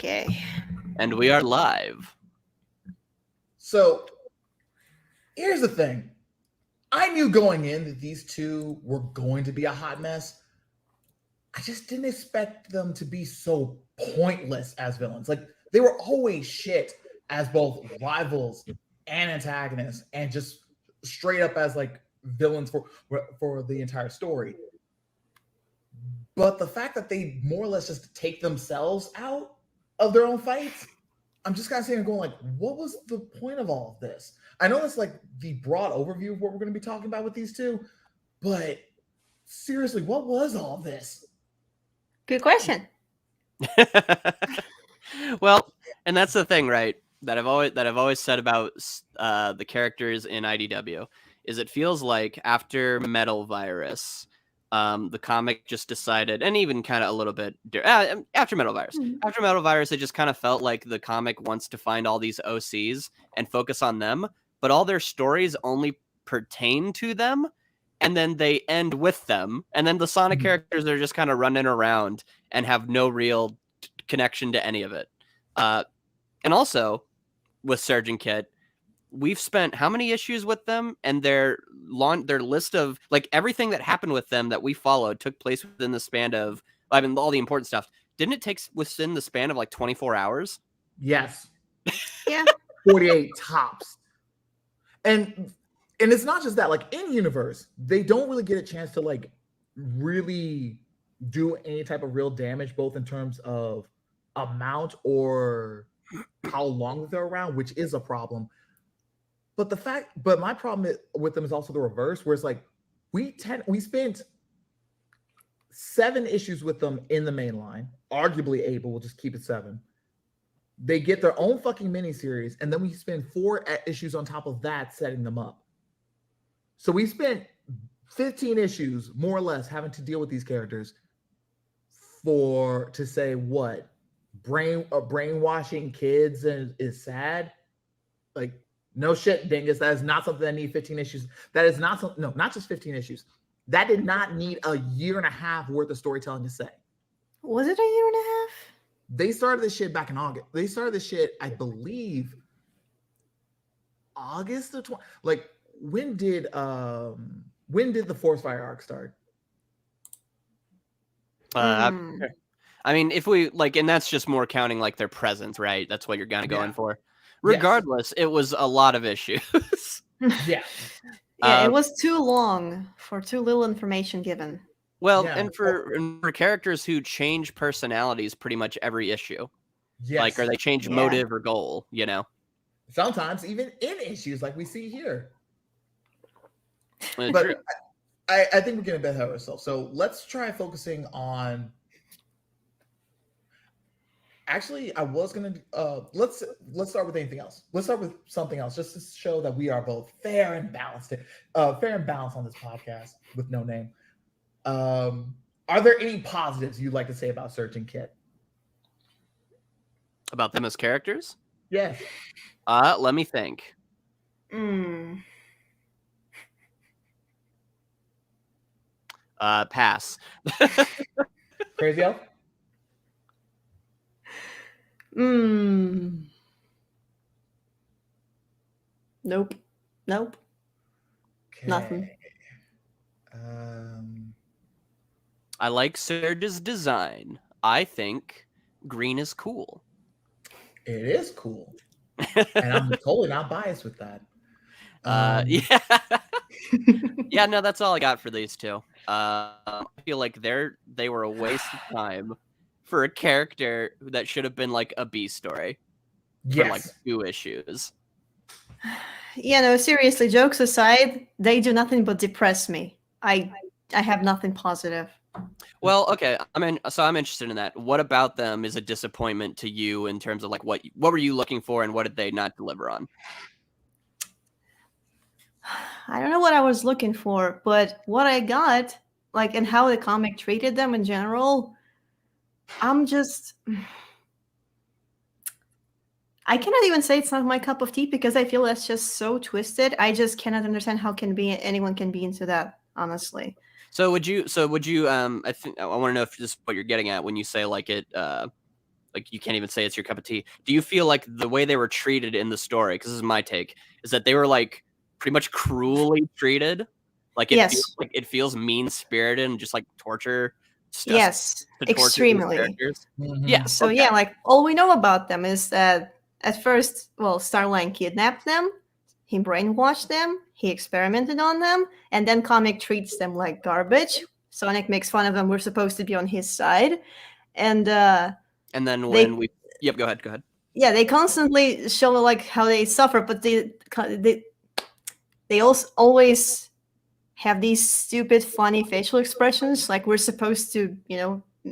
Okay. And we are live. So, here's the thing. I knew going in that these two were going to be a hot mess. I just didn't expect them to be so pointless as villains. Like, they were always shit as both rivals and antagonists, and just straight up as like villains for the entire story. But the fact that they more or less just take themselves out of their own fights, I'm just kind of sitting there going like, what was the point of all of this? I know that's like the broad overview of what we're going to be talking about with these two, but seriously, what was all this? Good question. Well, and that's the thing, right? That I've always said about the characters in IDW is it feels like after Metal Virus, the comic just decided, and even kind of a little bit after Metal Virus. After Metal Virus, it just kind of felt like the comic wants to find all these OCs and focus on them, but all their stories only pertain to them, and then they end with them, and then the Sonic characters are just kind of running around and have no real connection to any of it. And also, with Surgeon Kit, we've spent how many issues with them, and their list of like everything that happened with them that we followed took place within the span of, I mean, all the important stuff. Didn't it take within the span of like 24 hours? Yes. Yeah. 48 tops. And it's not just that, like in universe, they don't really get a chance to like really do any type of real damage, both in terms of amount or how long they're around, which is a problem. But my problem with them is also the reverse, where it's like we spent 7 issues with them in the main line, arguably 8, but we'll just keep it 7. They get their own fucking miniseries, and then we spend 4 issues on top of that setting them up. So we spent 15 issues, more or less, having to deal with these characters to say what? Brainwashing kids is sad? Like, no shit, dingus. That is not something that need 15 issues. That is not something, no, not just 15 issues. That did not need a year and a half worth of storytelling to say. Was it a year and a half? They started this shit back in August. They started this shit, I believe, August the 20th. Like, when did the Force Fire arc start? I mean, if we like, and that's just more counting like their presence, right? That's what you're kind of going for. Regardless, It was a lot of issues. Yeah. Yeah, it was too long for too little information given. Well, and for characters who change personalities pretty much every issue. Yes. Like, or they change motive or goal, you know? Sometimes even in issues like we see here. But true. I think we're getting a bit ahead of ourselves. So let's try focusing on. Actually, I was gonna let's start with anything else. Let's start with something else, just to show that we are both fair and balanced on this podcast with no name. Are there any positives you'd like to say about Surgeon Kit? About them as characters? Yes. Let me think. Pass. KrazyELF? Nope. Okay. Nothing. I like Surge's design. I think green is cool. It is cool. And I'm totally not biased with that. Yeah. Yeah, no, that's all I got for these two. I feel like they were a waste of time for a character that should have been like a B story. Yes. For like 2 issues. Yeah, no, seriously, jokes aside, they do nothing but depress me. I have nothing positive. Well, okay, I'm interested in that. What about them is a disappointment to you in terms of like what were you looking for and what did they not deliver on? I don't know what I was looking for, but what I got, like, and how the comic treated them in general, I cannot even say it's not my cup of tea because I feel that's just so twisted. I just cannot understand how anyone can be into that, honestly. So would you I want to know if this is what you're getting at when you say like it like you can't even say it's your cup of tea. Do you feel like the way they were treated in the story, because this is my take, is that they were like pretty much cruelly treated? Like Yes. it feels mean spirited and just like torture. Just Yes, to torture these extremely. characters. Mhm. Yeah. So okay. yeah, like all we know about them is that at first, well, Starline kidnapped them, he brainwashed them, he experimented on them, and then Comic treats them like garbage. Sonic makes fun of them. We're supposed to be on his side, and then when yep, go ahead. Yeah, they constantly show like how they suffer, but they also always have these stupid, funny facial expressions. Like we're supposed to,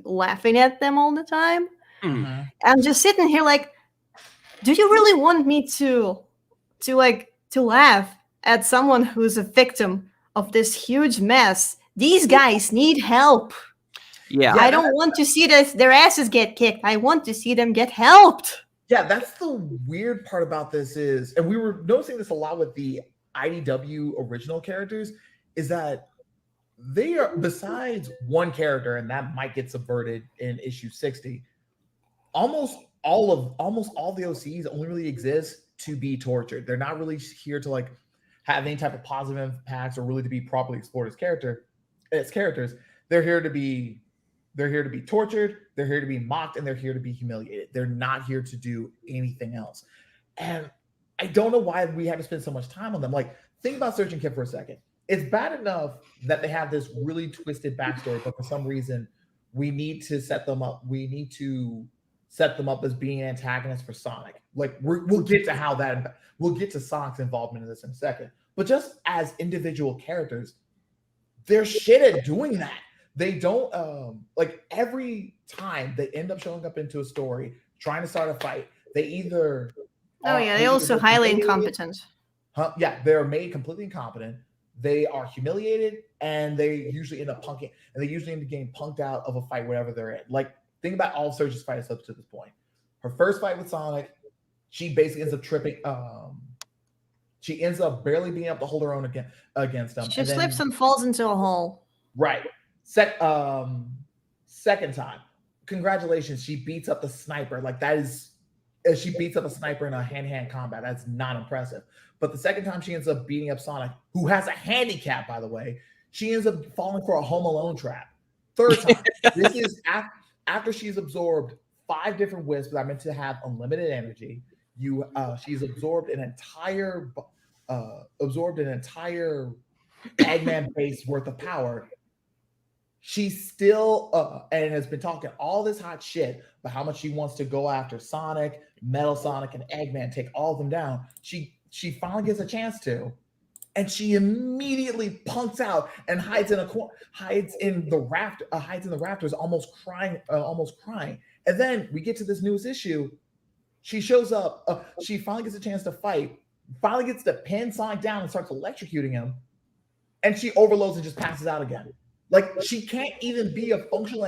laughing at them all the time. Mhm. I'm just sitting here like, do you really want me to laugh at someone who's a victim of this huge mess? These guys need help. Yeah. I don't want to see their asses get kicked. I want to see them get helped. Yeah, that's the weird part about this is, and we were noticing this a lot with the IDW original characters, is that they are, besides one character, and that might get subverted in issue 60, almost all the OCs only really exist to be tortured. They're not really here to like have any type of positive impacts or really to be properly explored as characters. They're here to be tortured, they're here to be mocked, and they're here to be humiliated. They're not here to do anything else. And I don't know why we had to spend so much time on them. Like, think about Search and Kit for a second. It's bad enough that they have this really twisted backstory, but for some reason, we need to set them up. We need to set them up as being antagonists for Sonic. Like, we'll get to we'll get to Sonic's involvement in this in a second. But just as individual characters, they're shit at doing that. They don't like every time they end up showing up into a story trying to start a fight, they either they're also highly incompetent. They're made completely incompetent. They are humiliated, and they usually end up getting punked out of a fight wherever they're in. Like, think about all of Surge's fights up to this point. Her first fight with Sonic, she basically ends up tripping. She ends up barely being able to hold her own against him. She slips and falls into a hole. Right. Second time, congratulations, she beats up the sniper. Like, that is, she beats up a sniper in a hand-to-hand combat. That's not impressive. But the second time she ends up beating up Sonic, who has a handicap, by the way, she ends up falling for a Home Alone trap. Third time, this is after she's absorbed 5 different wisps that are meant to have unlimited energy. She's absorbed an entire Eggman base worth of power. She's still and has been talking all this hot shit about how much she wants to go after Sonic, Metal Sonic, and Eggman, take all of them down. She finally gets a chance to, and she immediately punks out and hides in the rafters, almost crying. And then we get to this newest issue. She shows up. She finally gets a chance to fight. Finally gets to pin Sonic down and starts electrocuting him, and she overloads and just passes out again. Like, she can't even be a functional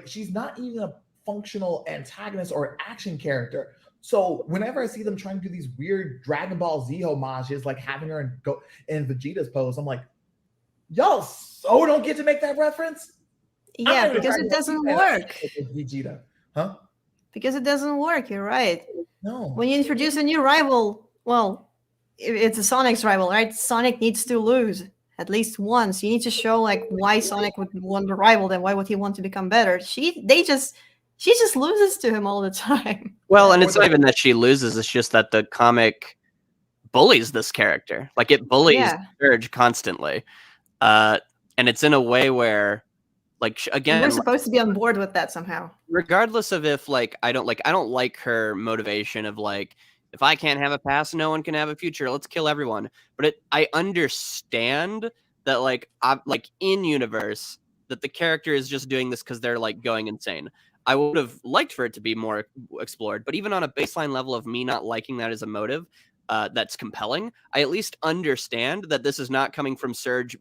she's not even a functional antagonist or action character. So whenever I see them trying to do these weird Dragon Ball Z homages, like having her in Vegeta's pose, I'm like, y'all so don't get to make that reference? Yeah, because it doesn't work. Vegeta. Huh? Because it doesn't work, you're right. No. When you introduce a new rival, well, it's a Sonic's rival, right? Sonic needs to lose at least once. You need to show like why Sonic would want to rival them, why would he want to become better. She just loses to him all the time. Well, and it's not even that she loses, it's just that the comic bullies this character. Like, it bullies Surge constantly. And it's in a way where, like, again, we're supposed to be on board with that somehow. Regardless of if I don't like her motivation of like, if I can't have a past, no one can have a future. Let's kill everyone. But I understand that like in universe that the character is just doing this because they're like going insane. I would have liked for it to be more explored, but even on a baseline level of me not liking that as a motive, that's compelling. I at least understand that this is not coming from Surge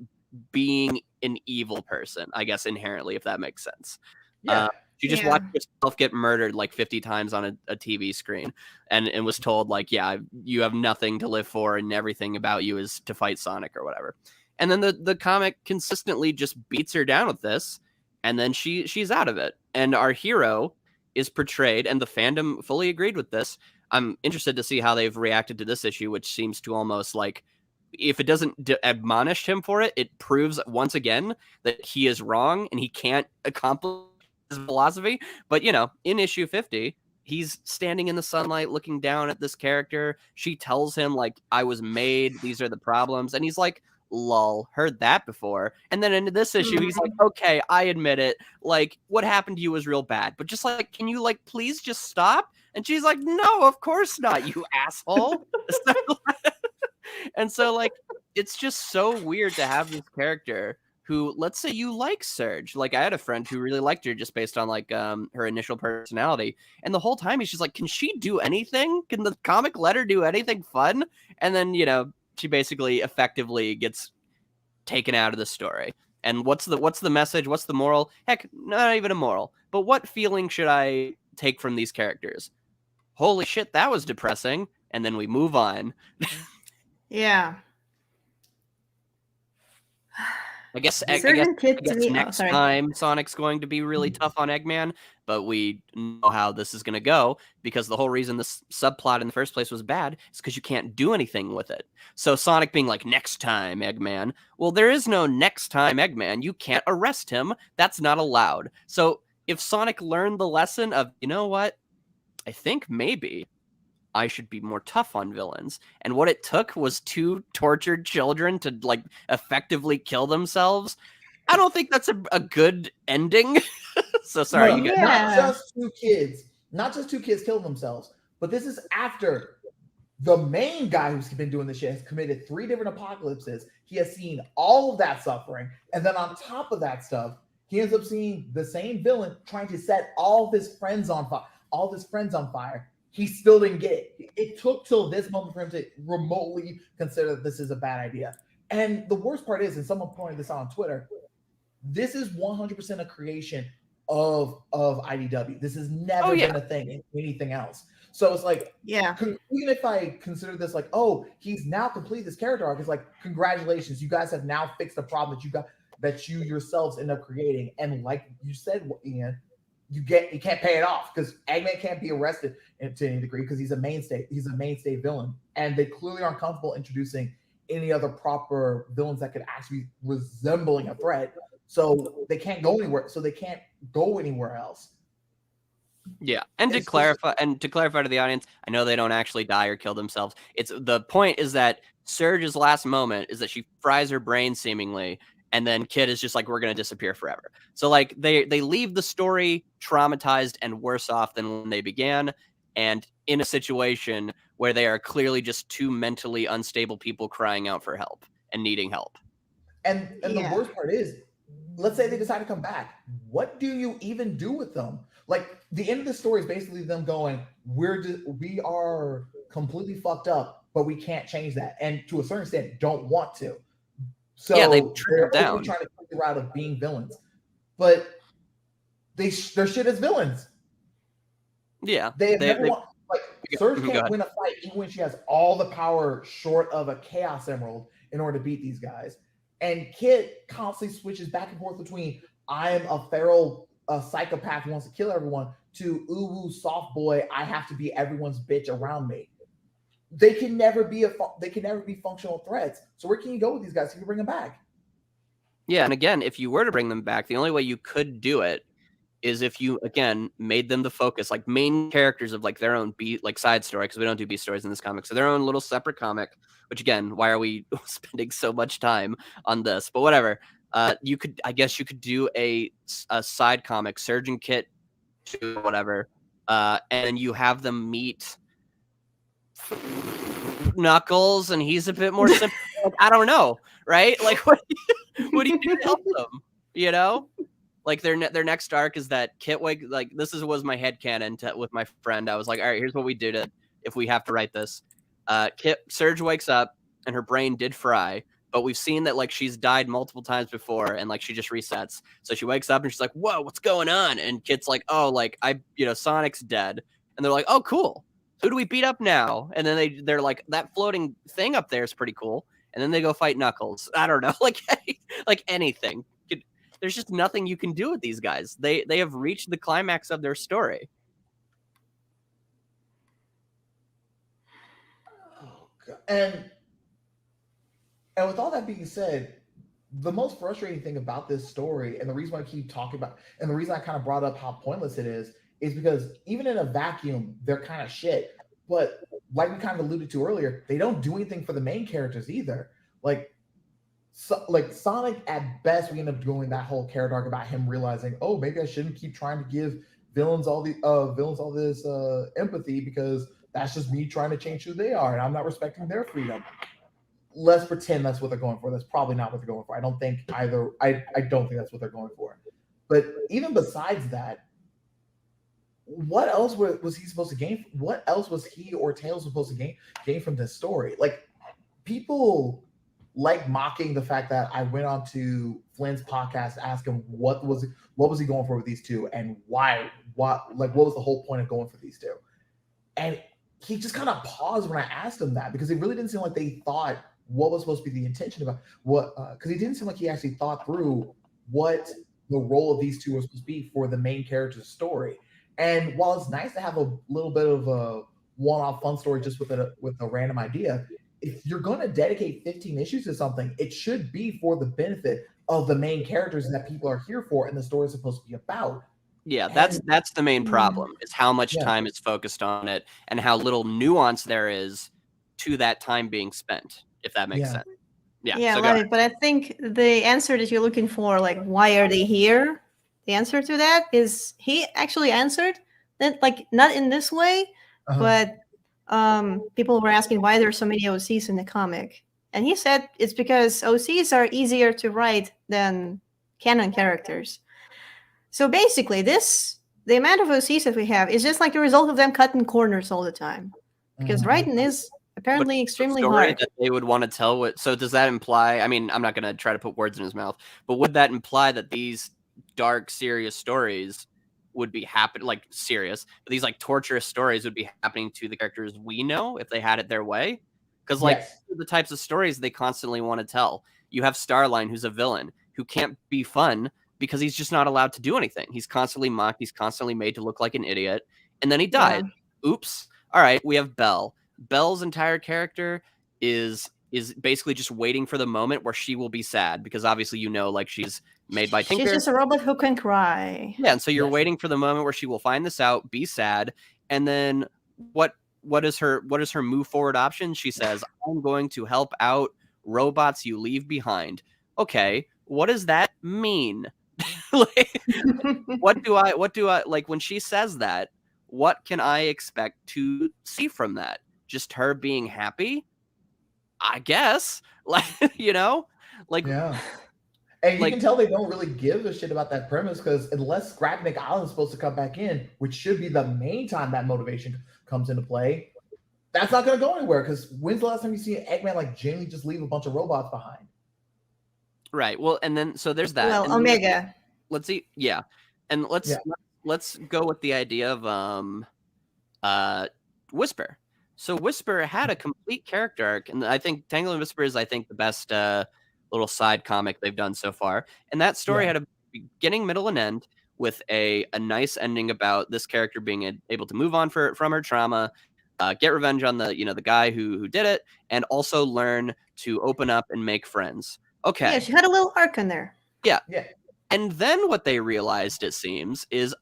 being an evil person, I guess, inherently, if that makes sense. Yeah. She just watched herself get murdered like 50 times on a TV screen and was told like, yeah, you have nothing to live for and everything about you is to fight Sonic or whatever. And then the comic consistently just beats her down with this, and then she's out of it. And our hero is portrayed, and the fandom fully agreed with this. I'm interested to see how they've reacted to this issue, which seems to almost like, if it doesn't admonish him for it, it proves once again that he is wrong and he can't accomplish his philosophy. But, you know, in issue 50, he's standing in the sunlight looking down at this character. She tells him, like, I was made, these are the problems. And he's like, lol, heard that before. And then in this issue, he's like, okay, I admit it. Like, what happened to you was real bad. But just like, can you, like, please just stop? And she's like, no, of course not, you asshole. And so, like, it's just so weird to have this character who, let's say you like Surge. Like, I had a friend who really liked her just based on, like, her initial personality. And the whole time he's just like, can she do anything? Can the comic let her do anything fun? And then, you know, she basically effectively gets taken out of the story. And what's the message? What's the moral? Heck, not even a moral. But what feeling should I take from these characters? Holy shit, that was depressing. And then we move on. Yeah. I guess Me, next time Sonic's going to be really tough on Eggman, but we know how this is going to go, because the whole reason this subplot in the first place was bad is because you can't do anything with it. So Sonic being like, next time, Eggman. Well, there is no next time, Eggman. You can't arrest him. That's not allowed. So if Sonic learned the lesson of, you know what? I think maybe I should be more tough on villains. And what it took was 2 tortured children to, like, effectively kill themselves. I don't think that's a good ending. So sorry, No, you guys. Not just two kids killing themselves, but this is after the main guy who's been doing this shit has committed 3 different apocalypses. He has seen all of that suffering. And then on top of that stuff, he ends up seeing the same villain trying to set all of his friends on fire. He still didn't get it. It took till this moment for him to remotely consider that this is a bad idea. And the worst part is, and someone pointed this out on Twitter, this is 100% a creation of IDW. This has never been a thing in anything else. So it's like, even if I consider this like, oh, he's now completed this character arc, it's like, congratulations, you guys have now fixed the problem that you yourselves end up creating. And like you said, Ian, you can't pay it off because Eggman can't be arrested to any degree because he's a mainstay villain, and they clearly aren't comfortable introducing any other proper villains that could actually be resembling a threat. So they can't go anywhere else. Yeah, and to clarify to the audience, I know they don't actually die or kill themselves. It's the point is that Surge's last moment is that she fries her brain seemingly. And then Kid is just like, we're going to disappear forever. So like they leave the story traumatized and worse off than when they began, and in a situation where they are clearly just 2 mentally unstable people crying out for help and needing help. And the worst part is, let's say they decide to come back. What do you even do with them? Like, the end of the story is basically them going, we are completely fucked up, but we can't change that. And to a certain extent, don't want to. So they're trying to take the route of being villains, but their shit is villains. Yeah, Surge can't win a fight even when she has all the power short of a Chaos Emerald in order to beat these guys. And Kid constantly switches back and forth between I am a feral psychopath who wants to kill everyone to ooh soft boy, I have to be everyone's bitch around me. They can never be functional threats. So where can you go with these guys if you bring them back? Yeah, and again, if you were to bring them back, the only way you could do it is if you again made them the focus, like main characters of like their own side story, because we don't do B stories in this comic, so their own little separate comic. Which again, why are we spending so much time on this? But whatever. You could do a side comic, Surge and Kit, whatever, and you have them meet Knuckles, and he's a bit more simple. Like, I don't know, right? Like, what do you do to help them? You know, like their next arc is that Kit this was my headcanon with my friend. I was like, all right, here's what we do if we have to write this. Surge wakes up and her brain did fry, but we've seen that like she's died multiple times before and like she just resets. So she wakes up and she's like, whoa, what's going on? And Kit's like, oh, like Sonic's dead. And they're like, oh, cool. Who do we beat up now? And then they're like, that floating thing up there is pretty cool. And then they go fight Knuckles. I don't know, like anything. There's just nothing you can do with these guys. They have reached the climax of their story. And with all that being said, the most frustrating thing about this story, and the reason why I keep talking about, and the reason I kind of brought up how pointless it is because even in a vacuum, they're kind of shit. But like we kind of alluded to earlier, they don't do anything for the main characters either. Like Sonic, at best, we end up doing that whole character arc about him realizing, oh, maybe I shouldn't keep trying to give villains all this empathy because that's just me trying to change who they are, and I'm not respecting their freedom. Let's pretend that's what they're going for. That's probably not what they're going for. I don't think either. I don't think that's what they're going for. But even besides that, what else was he supposed to gain? What else was he or Tails supposed to gain from this story? Like, people like mocking the fact that I went on to Flynn's podcast to ask him what was he going for with these two, and why? What was the whole point of going for these two? And he just kind of paused when I asked him that, because it really didn't seem like they thought what was supposed to be the intention about what, because he didn't seem like he actually thought through what the role of these two was supposed to be for the main character's story. And while it's nice to have a little bit of a one-off fun story just with a random idea, if you're going to dedicate 15 issues to something, it should be for the benefit of the main characters that people are here for and the story is supposed to be about. Yeah, that's the main problem, is how much time is focused on it and how little nuance there is to that time being spent, if that makes sense. Yeah, so but I think the answer that you're looking for, like, why are they here? The answer to that is he actually answered that, like, not in this way, but people were asking why there are so many OCs in the comic. And he said it's because OCs are easier to write than canon characters. So basically, the amount of OCs that we have is just like the result of them cutting corners all the time. Because writing is apparently extremely hard. That they would want to tell so does that imply, I mean, I'm not going to try to put words in his mouth, but would that imply that these dark, serious stories would be happening, like serious, but these like torturous stories would be happening to the characters we know if they had it their way? Because the types of stories they constantly want to tell. You have Starline, who's a villain, who can't be fun because he's just not allowed to do anything. He's constantly mocked. He's constantly made to look like an idiot. And then he dies. Yeah. Oops. All right. We have Belle. Belle's entire character is basically just waiting for the moment where she will be sad, because obviously, like, she's made by Tinker. She's just a robot who can cry. Yeah, and so you're waiting for the moment where she will find this out, be sad, and then what is her move forward option? She says, "I'm going to help out robots you leave behind." Okay, what does that mean? Like, what do I like when she says that? What can I expect to see from that? Just her being happy, I guess. Like, like, yeah. And you can tell they don't really give a shit about that premise, because unless Scrapnik Island's supposed to come back in, which should be the main time that motivation comes into play, that's not going to go anywhere. Because when's the last time you see Eggman like genuinely just leave a bunch of robots behind? Right. Well, and then so there's that. Well, Omega. Let's see. Yeah, and let's go with the idea of Whisper. So Whisper had a complete character arc, and I think Tangle and Whisper is, the best little side comic they've done so far. And that story had a beginning, middle, and end, with a nice ending about this character being able to move on from her trauma, get revenge on the guy who did it, and also learn to open up and make friends. Okay. Yeah, she had a little arc in there. Yeah. Yeah. And then what they realized, it seems, is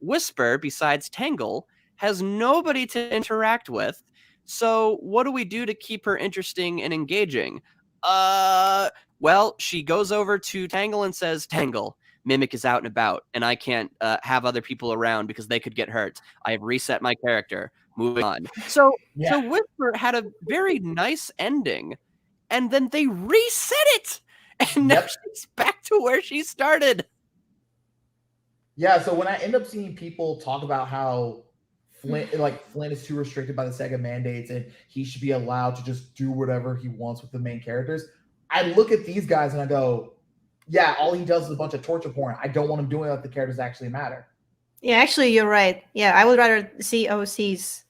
Whisper, besides Tangle, has nobody to interact with. So what do we do to keep her interesting and engaging? Well, she goes over to Tangle and says, "Tangle, Mimic is out and about, and I can't have other people around because they could get hurt. I have reset my character. Moving on." So Whisper had a very nice ending, and then they reset it, and now she's back to where she started. Yeah, so when I end up seeing people talk about how Flynn is too restricted by the Sega mandates and he should be allowed to just do whatever he wants with the main characters, I look at these guys and I go, yeah, all he does is a bunch of torture porn. I don't want him doing what the characters actually matter. Yeah, actually, you're right. Yeah, I would rather see OCs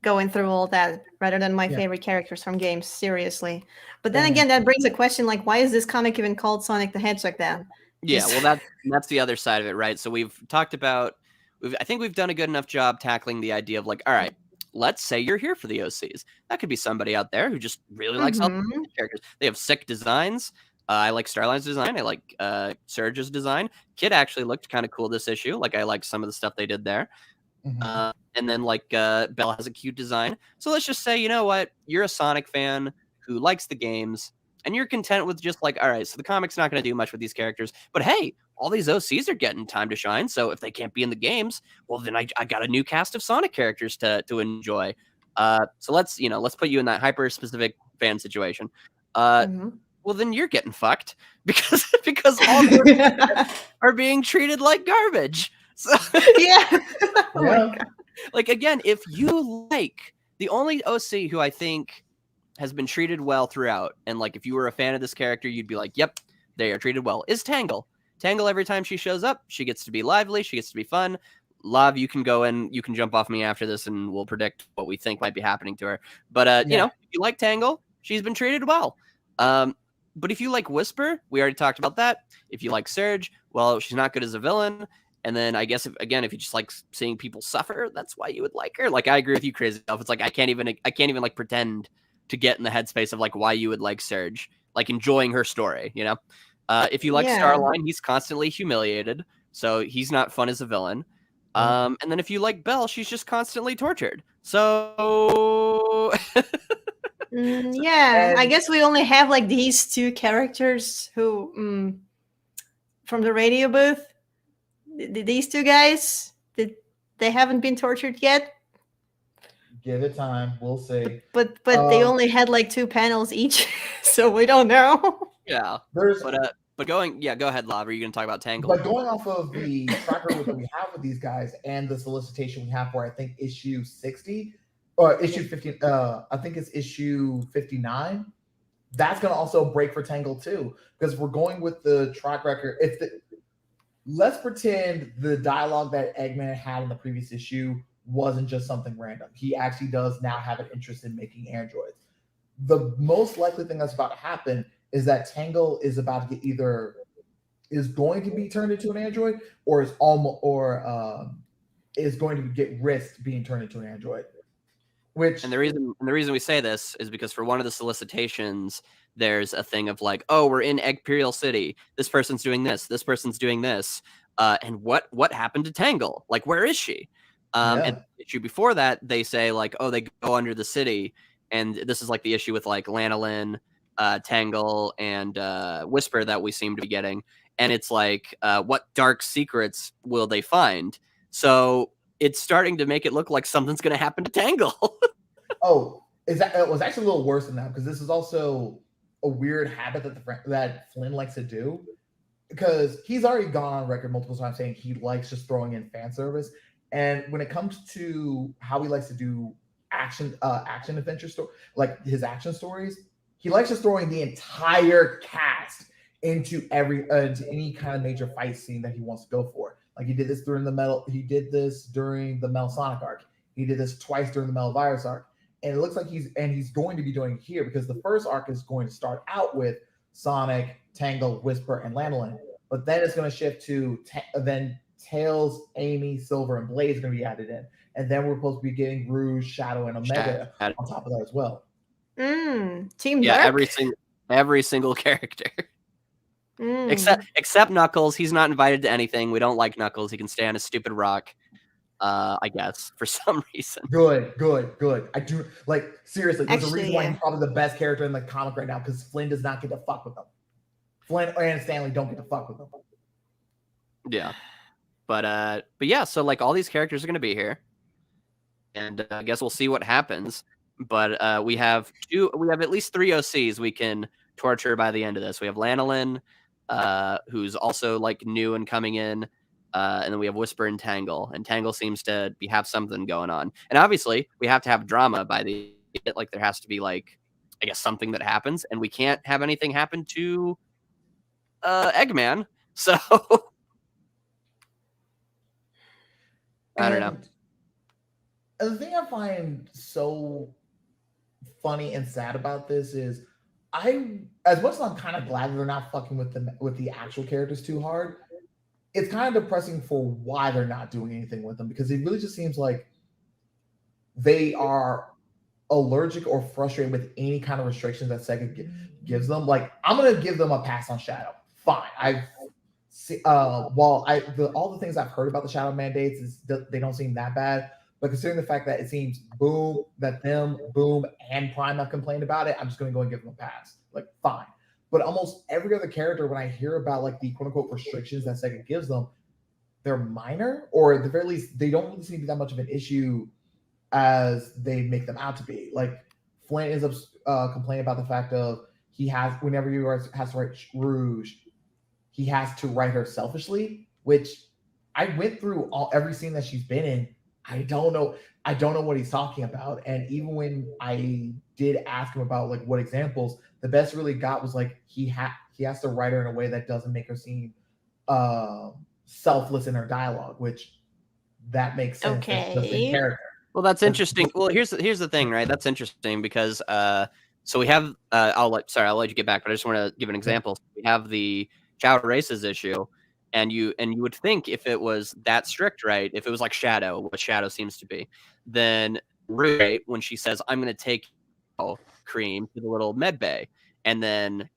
going through all that rather than my favorite characters from games, seriously. But then again, that brings a question like, why is this comic even called Sonic the Hedgehog then? Yeah, well, that's the other side of it, right? So we've talked about, I think we've done a good enough job tackling the idea of, like, all right, let's say you're here for the OCs. That could be somebody out there who just really likes all the characters. They have sick designs. I like Starline's design. I like Surge's design. Kid actually looked kind of cool this issue. Like, I like some of the stuff they did there. And then like Belle has a cute design. So let's just say, you know what? You're a Sonic fan who likes the games, and you're content with just like, all right, so the comic's not going to do much with these characters, but hey, all these OCs are getting time to shine. So if they can't be in the games, well, then I got a new cast of Sonic characters to enjoy. So let's put you in that hyper specific fan situation. Well, then you're getting fucked because all are being treated like garbage. So yeah. Like, again, if you like, the only OC who I think has been treated well throughout, and like if you were a fan of this character, you'd be like, yep, they are treated well, is Tangle. Tangle, every time she shows up, she gets to be lively, she gets to be fun. Lav, you can go in, you can jump off me after this, and we'll predict what we think might be happening to her. But you know, if you like Tangle, she's been treated well. But if you like Whisper, we already talked about that. If you like Surge, well, she's not good as a villain. And then I guess if you just like seeing people suffer, that's why you would like her. Like, I agree with you, KrazyELF. It's like I can't even like pretend to get in the headspace of like why you would like Surge, like enjoying her story, you know? If you like Starline, he's constantly humiliated, so he's not fun as a villain. And then if you like Belle, she's just constantly tortured. So yeah, I guess we only have like these two characters who from the radio booth. These two guys, they haven't been tortured yet. Give it time, we'll see. But they only had like 2 panels each, so we don't know. Yeah, go ahead, Lavi. Are you going to talk about Tangle? But going off of the track record that we have with these guys and the solicitation we have for, I think, issue 60 or issue 50, I think it's issue 59. That's going to also break for Tangle too, because we're going with the track record. Let's pretend the dialogue that Eggman had in the previous issue wasn't just something random. He actually does now have an interest in making androids. The most likely thing that's about to happen is that Tangle is about to get is going to be turned into an android, or is going to get risked being turned into an android. And the reason we say this is because for one of the solicitations, there's a thing of like, oh, we're in Eggperial City. This person's doing this. This person's doing this. And what happened to Tangle? Like, where is she? And the issue before that, they say like, oh, they go under the city. And this is like the issue with like Lanolin, Tangle, and Whisper that we seem to be getting. And it's like, what dark secrets will they find? So it's starting to make it look like something's going to happen to Tangle. It was actually a little worse than that, because this is also a weird habit that Flynn likes to do, because he's already gone on record multiple times saying he likes just throwing in fan service. And when it comes to how he likes to do action adventure story, like his action stories, he likes just throwing the entire cast into any kind of major fight scene that he wants to go for. Like he did this during the Metal Sonic arc. He did this twice during the Metal Virus arc. And it looks like he's going to be doing it here, because the first arc is going to start out with Sonic, Tangle, Whisper, and Lanolin. But then it's going to shift to then Tails, Amy, Silver, and Blaze are going to be added in. And then we're supposed to be getting Rouge, Shadow, and Omega on top of that as well. Team Dark? Every single character. Except Knuckles. He's not invited to anything. We don't like Knuckles. He can stay on a stupid rock. I guess for some reason. Good. I do seriously. There's a reason why he's probably the best character in the comic right now, because Flynn does not get to fuck with him. Flynn and Stanley don't get to fuck with him. Yeah, but yeah. So like all these characters are going to be here, and I guess we'll see what happens. But we have at least 3 OCs we can torture by the end of this. We have Lanolin, who's also like new and coming in. And then we have Whisper and Tangle. And Tangle seems to have something going on. And obviously, we have to have drama by the end. Like, there has to be, like, I guess, something that happens. And we can't have anything happen to Eggman. So, I don't know. And the thing I find so funny and sad about this is, as much as I'm kind of glad they're not fucking with the actual characters too hard, it's kind of depressing for why they're not doing anything with them, because it really just seems like they are allergic or frustrated with any kind of restrictions that Sega gives them. Like, I'm gonna give them a pass on Shadow. Fine. All the things I've heard about the Shadow mandates is they don't seem that bad. But considering the fact that it seems Boom and Prime have complained about it, I'm just gonna go and give them a pass. Like, fine. But almost every other character, when I hear about like the quote unquote restrictions that Sega gives them, they're minor, or at the very least, they don't really seem to be that much of an issue as they make them out to be. Like, Flint ends up complaining about the fact of whenever he has to write Rouge, he has to write her selfishly, which I went through every scene that she's been in. I don't know what he's talking about. And even when I did ask him about like what examples, the best really got was like he has to write her in a way that doesn't make her seem selfless in her dialogue, which that makes sense. Okay. That's just in character. Well, that's interesting. Well, here's the thing, right? That's interesting because so we have I'll let you get back, but I just want to give an example. We have the Child Races issue, and you would think if it was that strict, right? If it was like Shadow, what Shadow seems to be, then right when she says, "I'm going to take Cream to the little med bay," and then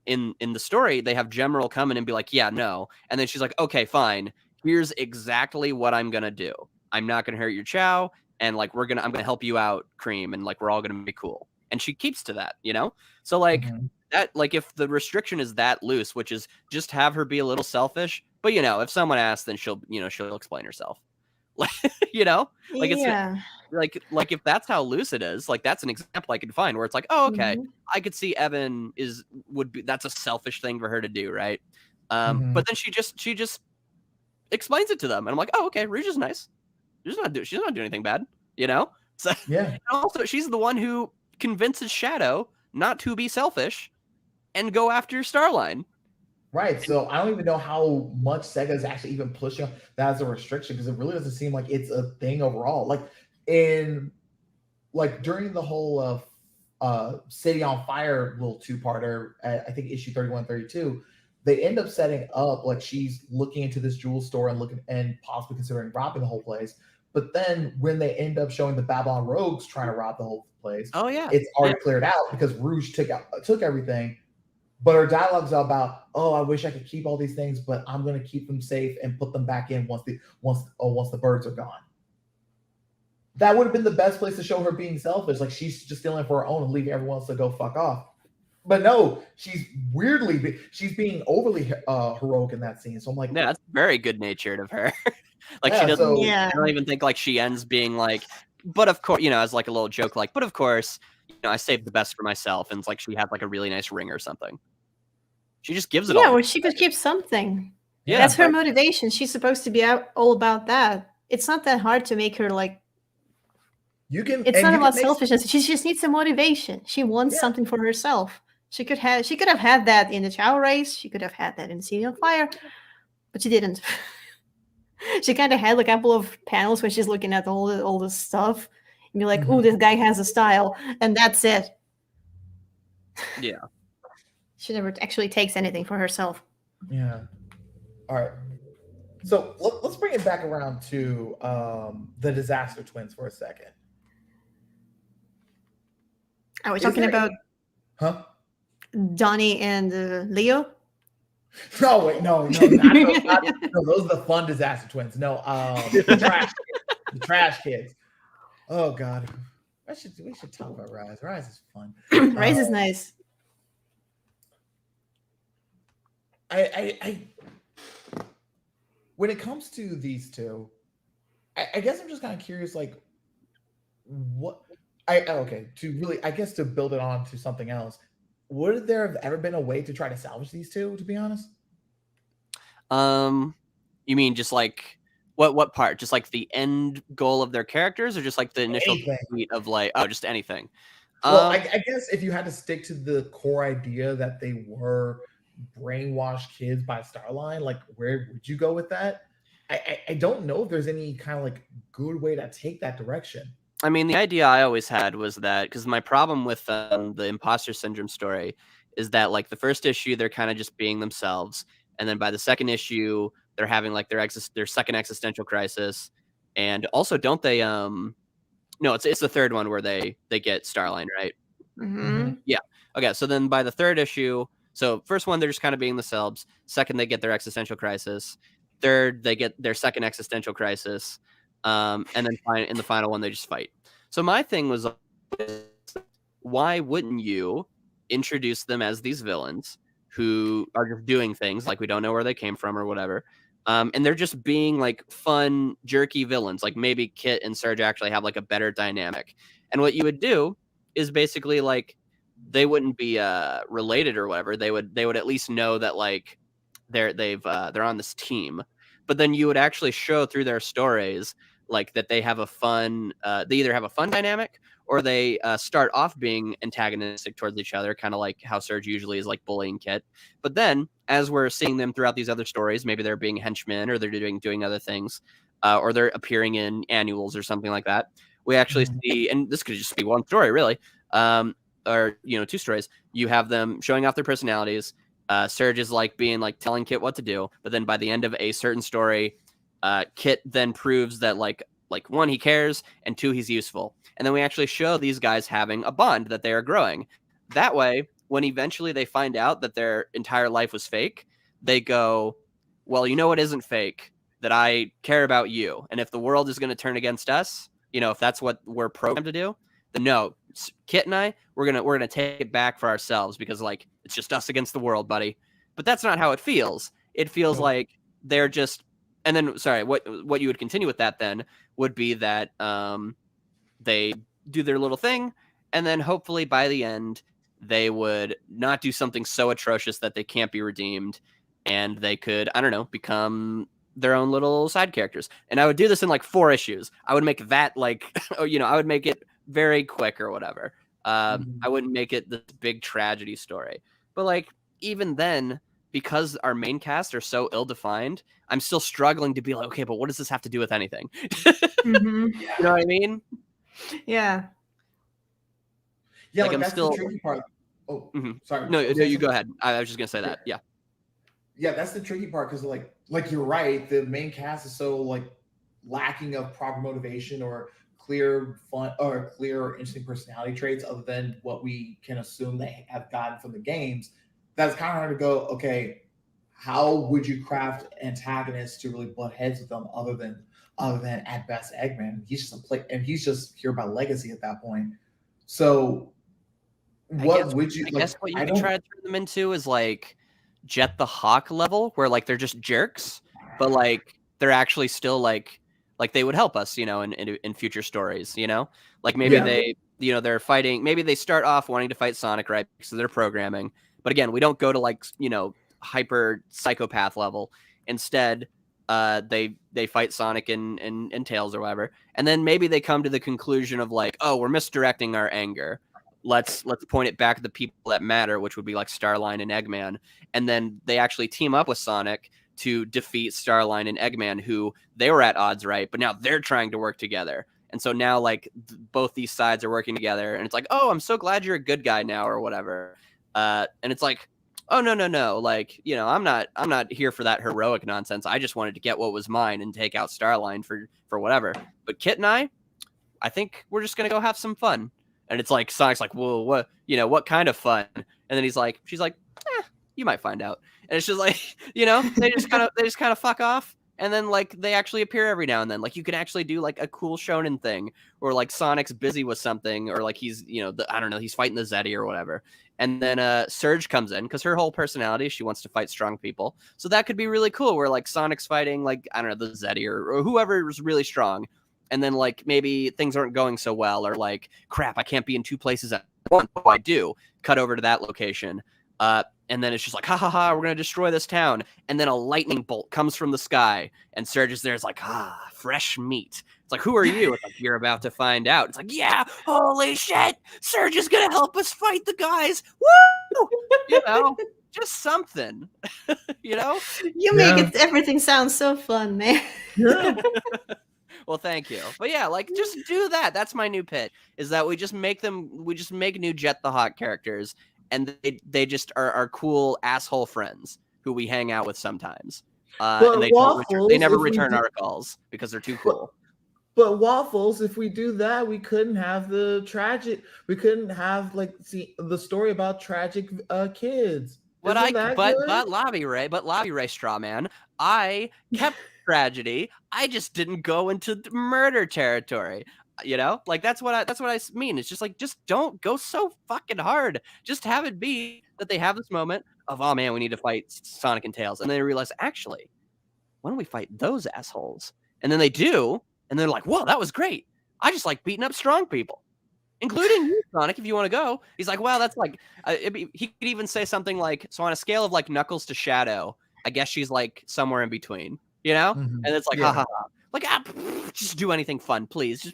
in the story they have General come in and be like, "Yeah, no," and then she's like, "Okay, fine. Here's exactly what I'm going to do. I'm not going to hurt your Chow." And like I'm gonna help you out, Cream, and like we're all gonna be cool. And she keeps to that, you know? So like that, like if the restriction is that loose, which is just have her be a little selfish, but you know, if someone asks, then she'll explain herself. Like, you know? Like it's like if that's how loose it is, like that's an example I could find where it's like, oh, okay, I could see Evan that's a selfish thing for her to do, right? But then she just explains it to them, and I'm like, oh, okay, Rouge is nice. She's not doing anything bad, you know? So, yeah. And also, she's the one who convinces Shadow not to be selfish and go after Starline. Right. So I don't even know how much Sega is actually even pushing that as a restriction, because it really doesn't seem like it's a thing overall. Like during the whole City on Fire little two-parter, I think issue 31, 32, they end up setting up like she's looking into this jewel store and possibly considering robbing the whole place. But then when they end up showing the Babylon Rogues trying to rob the whole place, it's already cleared out because Rouge took everything. But her dialogue's about, oh, I wish I could keep all these things, but I'm going to keep them safe and put them back in once the birds are gone. That would have been the best place to show her being selfish. Like she's just stealing for her own and leaving everyone else to go fuck off. But no, she's being overly heroic in that scene. So I'm like, yeah, that's very good natured of her. Like she doesn't. I don't even think like she ends being like, but of course, you know, as like a little joke, like, but of course, you know, I saved the best for myself, and it's like she had like a really nice ring or something. She just gives it all. Yeah, well, she could keep something. Yeah, that's her motivation. She's supposed to be all about that. It's not that hard to make her like. It's not about selfishness. She just needs some motivation. She wants something for herself. She could have had that in the Chow Race. She could have had that in City on Fire, but she didn't. She kind of had a couple of panels when she's looking at all this stuff and be like, "Oh, this guy has a style," and that's it. Yeah. She never actually takes anything for herself. Yeah. All right. So let's bring it back around to the Disaster Twins for a second. Are we talking about Donnie and Leo? No, wait, no, those are the fun Disaster Twins. No, the trash kids. Oh God, we should talk about Rise. Rise is fun. Rise is nice. I when it comes to these two, I guess I'm just kind of curious, like what to build it on to something else. Would there have ever been a way to try to salvage these two, to be honest? You mean just like what part? Just like the end goal of their characters, or just like the initial tweet of like, oh, just anything? Well, I guess if you had to stick to the core idea that they were brainwashed kids by Starline, like where would you go with that? I don't know if there's any kind of like good way to take that direction. I mean, the idea I always had was that, because my problem with the imposter syndrome story is that like the first issue, they're kind of just being themselves. And then by the second issue, they're having like their second existential crisis. And also, don't they No, it's the third one where they get Starline, right? Mm-hmm. Yeah. Okay. So then by the third issue, so first one they're just kind of being themselves. Second, they get their existential crisis. Third, they get their second existential crisis. And then in the final one, they just fight. So my thing was, why wouldn't you introduce them as these villains who are just doing things like we don't know where they came from or whatever? And they're just being like fun, jerky villains. Like maybe Kit and Surge actually have like a better dynamic. And what you would do is basically like they wouldn't be related or whatever. They would at least know that like they're on this team. But then you would actually show through their stories like that they have a fun they either have a fun dynamic or they start off being antagonistic towards each other, kind of like how Surge usually is like bullying Kit. But then as we're seeing them throughout these other stories, maybe they're being henchmen or they're doing other things, or they're appearing in annuals or something like that. We actually see, and this could just be one story really, or two stories. You have them showing off their personalities. Surge is like being like telling Kit what to do, but then by the end of a certain story, Kit then proves that like one, he cares, and two, he's useful. And then we actually show these guys having a bond, that they are growing. That way, when eventually they find out that their entire life was fake, they go, well, you know what isn't fake? That I care about you. And if the world is going to turn against us, if that's what we're programmed to do, then no, Kit and I, we're gonna take it back for ourselves, because like it's just us against the world, buddy. But that's not how it feels. It feels like they're just. And then, sorry, what you would continue with that then would be that they do their little thing, and then hopefully by the end they would not do something so atrocious that they can't be redeemed, and they could, I don't know, become their own little side characters. And I would do this in like 4 issues. I would make that like, I would make it very quick or whatever. I wouldn't make it this big tragedy story. But like even then, because our main cast are so ill-defined, I'm still struggling to be like, okay, but what does this have to do with anything? Mm-hmm. Yeah. You know what I mean? Yeah. Yeah, Like, like I'm that's still- the tricky part. Oh, sorry. No, Okay, you go ahead. I was just gonna say that. Yeah. Yeah, that's the tricky part, because like you're right, the main cast is so like lacking of proper motivation or clear fun or clear or interesting personality traits other than what we can assume they have gotten from the games. That's kind of hard to go, okay, how would you craft antagonists to really butt heads with them other than at best Eggman? He's just a play, and he's just here by legacy at that point. So what would you? I guess what you can try to turn them into is like Jet the Hawk level, where like they're just jerks, but like they're actually still like they would help us, in future stories, like maybe they, they're fighting. Maybe they start off wanting to fight Sonic, right? Because of their programming. But again, we don't go to like hyper psychopath level. Instead, they fight Sonic and Tails or whatever, and then maybe they come to the conclusion of like, oh, we're misdirecting our anger. Let's point it back at the people that matter, which would be like Starline and Eggman, and then they actually team up with Sonic to defeat Starline and Eggman, who they were at odds, right? But now they're trying to work together. And so now like both these sides are working together, and it's like, oh, I'm so glad you're a good guy now or whatever. And it's like, oh, no. Like, I'm not here for that heroic nonsense. I just wanted to get what was mine and take out Starline for whatever. But Kit and I think we're just going to go have some fun. And it's like, Sonic's like, well, what kind of fun? And then she's like, you might find out. And it's just like, they just kind of fuck off. And then like they actually appear every now and then. Like you can actually do like a cool shonen thing, or like Sonic's busy with something, or like he's, I don't know, he's fighting the Zeddy or whatever. And then Surge comes in, because her whole personality, she wants to fight strong people. So that could be really cool, where like Sonic's fighting like, I don't know, the Zeddy or whoever is really strong. And then like maybe things aren't going so well, or like, crap, I can't be in 2 places at once. Oh, I do. Cut over to that location. And then it's just like, ha ha ha, we're going to destroy this town. And then a lightning bolt comes from the sky, and Surge is there. It's like, fresh meat. It's like, who are you? It's like, you're about to find out. It's like, yeah, holy shit, Surge is going to help us fight the guys. Woo! Just something, You make everything sound so fun, man. Yeah. Well, thank you. But yeah, like just do that. That's my new pitch, is that we just make new Jet the Hawk characters, and they just are cool asshole friends who we hang out with sometimes. And they never return our calls because they're too cool. But Waffles, if we do that, we couldn't have the tragic. We couldn't have the story about tragic kids. But Isn't that but good? Lavi Ray Strawman, I kept tragedy. I just didn't go into murder territory. You know, like that's what I mean. It's just like, just don't go so fucking hard. Just have it be that they have this moment of, oh man, we need to fight Sonic and Tails, and then they realize, actually, why don't we fight those assholes? And then they do, and they're like, whoa, that was great. I just like beating up strong people, including you, Sonic, if you want to go. He's like, well, that's like, he could even say something like, so on a scale of like Knuckles to Shadow, I guess she's like somewhere in between, you know? Mhm. And it's like, Yeah. ha ha ha. Like, just do anything fun, please.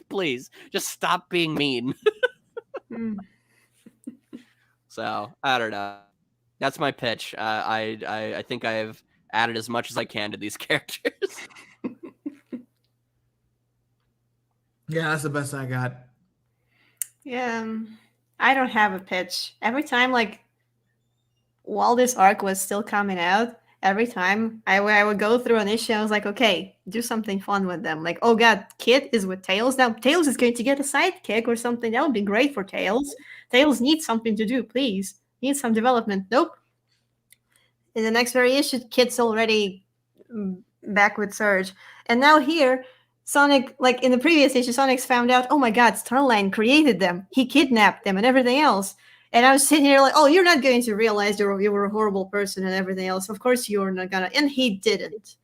Just stop being mean. So, I don't know. That's my pitch. I think I've added as much as I can to these characters. Yeah, that's the best I got. Yeah, I don't have a pitch. Every time, like, while this arc was still coming out, every time I would go through an issue, I was like, okay, do something fun with them. Like, oh god, Kid is with Tails. Now Tails is going to get a sidekick or something. That would be great for Tails. Tails needs something to do, please. Needs some development. Nope. In the next very issue, Kid's already back with Surge. And now here, Sonic, like in the previous issue, Sonic's found out, oh my god, Starline created them. He kidnapped them and everything else. And I was sitting here like, oh, you're not going to realize you were a horrible person and everything else. Of course you're not gonna. And he didn't.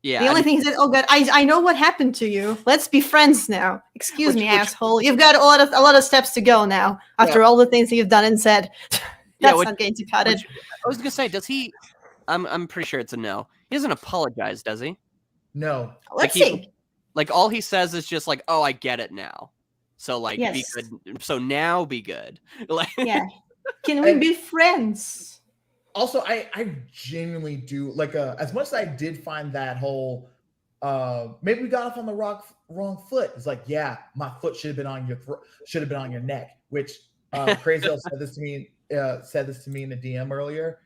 Yeah. The only thing he said, oh god, I know what happened to you. Let's be friends now. Excuse me, asshole. You've got a lot of steps to go now after all the things that you've done and said. That's not going to cut it. I was gonna say, does he? I'm pretty sure it's a no. He doesn't apologize, does he? No. Let's see. Like all he says is just like, "Oh, I get it now." So like, Yes. be good. So now be good. Like, yeah. Can we be friends? Also, I genuinely do like as much as I did find that whole maybe we got off on the wrong foot. It's like, yeah, my foot should have been on your neck, which KrazyELF said this to me in the DM earlier.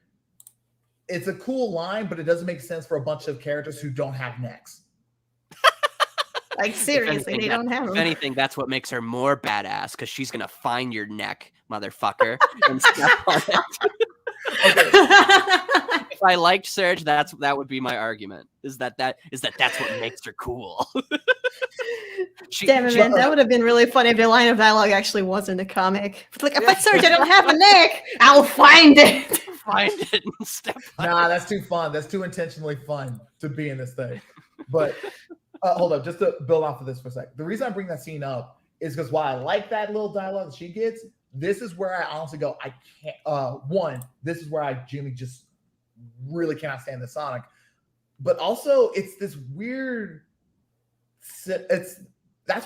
It's a cool line, but it doesn't make sense for a bunch of characters who don't have necks. Like seriously, they don't have them. If anything, that's what makes her more badass, because she's gonna find your neck, motherfucker, and step on it. If I liked Surge, that would be my argument. Is that's what makes her cool. Damn it, man! That would have been really funny if the line of dialogue actually was in the comic. But like, if I Surge, I don't have a neck. I'll find it. Find it and step on Nah, it. that's too fun. That's too intentionally fun to be in this thing. But hold up, just to build off of this for a sec. The reason I bring that scene up is because while I like that little dialogue that she gets, this is where I honestly go, I can't. This is where I genuinely just really cannot stand the Sonic. But also, it's this weird. That's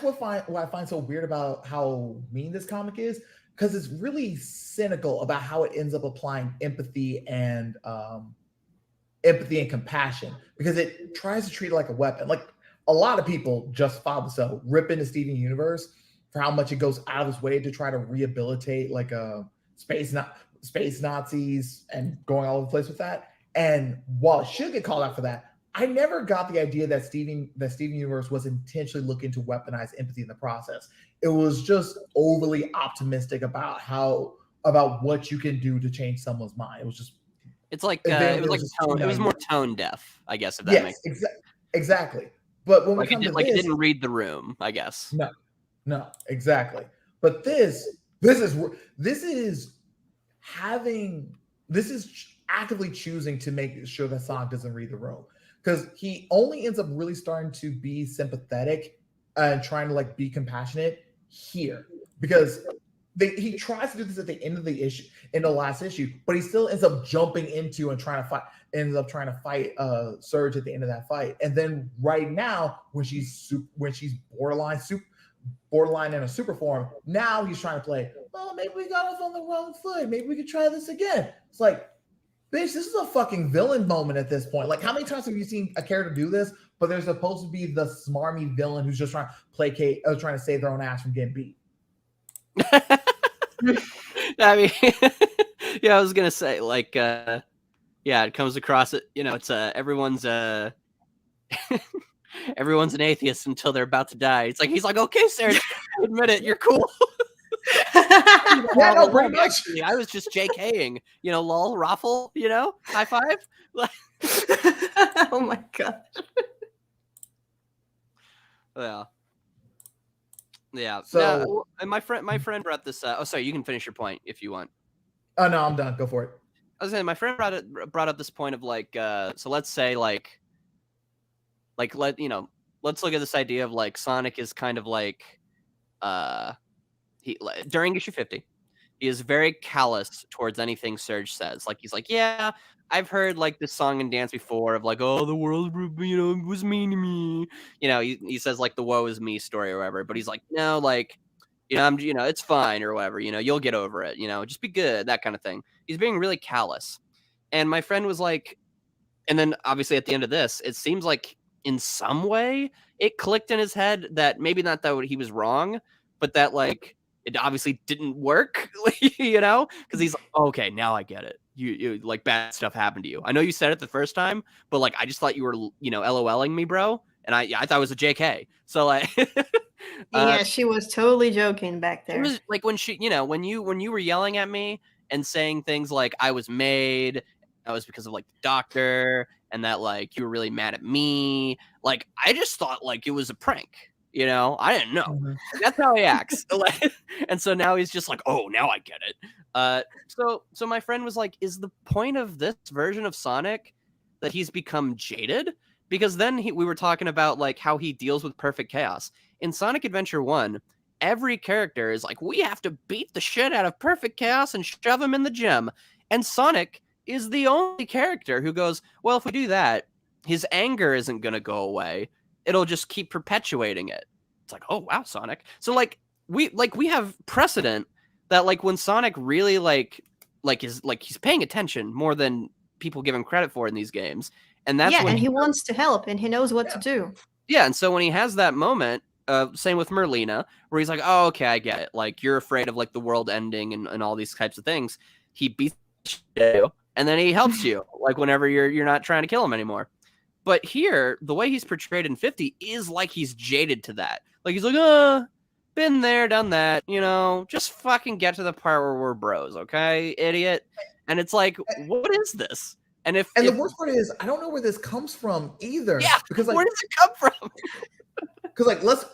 what I find so weird about how mean this comic is, because it's really cynical about how it ends up applying empathy and compassion, because it tries to treat it like a weapon. Like a lot of people justify themselves rip into Steven Universe for how much it goes out of its way to try to rehabilitate like space Nazis and going all over the place with that. And while it should get called out for that, I never got the idea that Steven Universe was intentionally looking to weaponize empathy in the process. It was just overly optimistic about what you can do to change someone's mind. It was just. It was more tone deaf, I guess. If that makes sense. Exactly. But when we come to this, it didn't read the room, I guess. No, exactly. But this is actively choosing to make sure that Sonic doesn't read the room, because he only ends up really starting to be sympathetic and trying to like be compassionate here, because he tries to do this at the end of the issue, in the last issue, but he still ends up jumping into and trying to fight Surge at the end of that fight. And then right now, when she's borderline in a super form, now he's trying to play, well, maybe we got off on the wrong foot. Maybe we could try this again. It's like, bitch, this is a fucking villain moment at this point. Like, how many times have you seen a character do this, but they're supposed to be the smarmy villain who's just trying to placate, trying to save their own ass from getting beat? I mean, yeah, I was gonna say, like, yeah, it comes across it. You know, it's everyone's Everyone's an atheist until they're about to die. It's like he's like, okay, Serge, admit it, you're cool. Yeah, no, pretty much. Actually, I was just JKing, lol, raffle, high five. Oh my god. Yeah. So- no, and my friend brought this. Oh, sorry. You can finish your point if you want. Oh no, I'm done. Go for it. I was saying my friend brought up this point of like. So let's say let's look at this idea of like Sonic is kind of like, during issue 50, he is very callous towards anything Serge says. Like he's like, yeah, I've heard like this song and dance before of like, oh, the world, was mean to me. He says like the woe is me story or whatever, but he's like, no, like, I'm, it's fine or whatever, you'll get over it, just be good, that kind of thing. He's being really callous. And my friend was like, and then obviously at the end of this, it seems like in some way it clicked in his head that maybe not that he was wrong, but that like it obviously didn't work, because he's like, okay, now I get it. You like bad stuff happened to you. I know you said it the first time, but like I just thought you were, LOLing me, bro. And I thought it was a JK. So like, Yeah, she was totally joking back there. it was like when she, when you were yelling at me and saying things like I was made, that was because of like the doctor, and that like you were really mad at me. Like I just thought like it was a prank. I didn't know. Mm-hmm. That's how he acts. And so now he's just like, oh, now I get it. So my friend was like, is the point of this version of Sonic that he's become jaded? Because then we were talking about like how he deals with perfect chaos. In Sonic Adventure 1, every character is like, we have to beat the shit out of perfect chaos and shove him in the gym. And Sonic is the only character who goes, well, if we do that, his anger isn't going to go away. It'll just keep perpetuating it. It's like, oh, wow, Sonic. So like we have precedent that like when Sonic really is like he's paying attention more than people give him credit for in these games. And that's when and he wants to help and he knows what to do. Yeah, and so when he has that moment, same with Merlina, where he's like, oh, okay, I get it. Like you're afraid of like the world ending and all these types of things. He beats you, and then he helps you, like whenever you're not trying to kill him anymore. But here, the way he's portrayed in 50 is like he's jaded to that. Like he's like, been there, done that, just fucking get to the part where we're bros, okay, idiot? And it's like, what is this? And the worst part is, I don't know where this comes from either. Yeah, because like, where does it come from? Because like, let's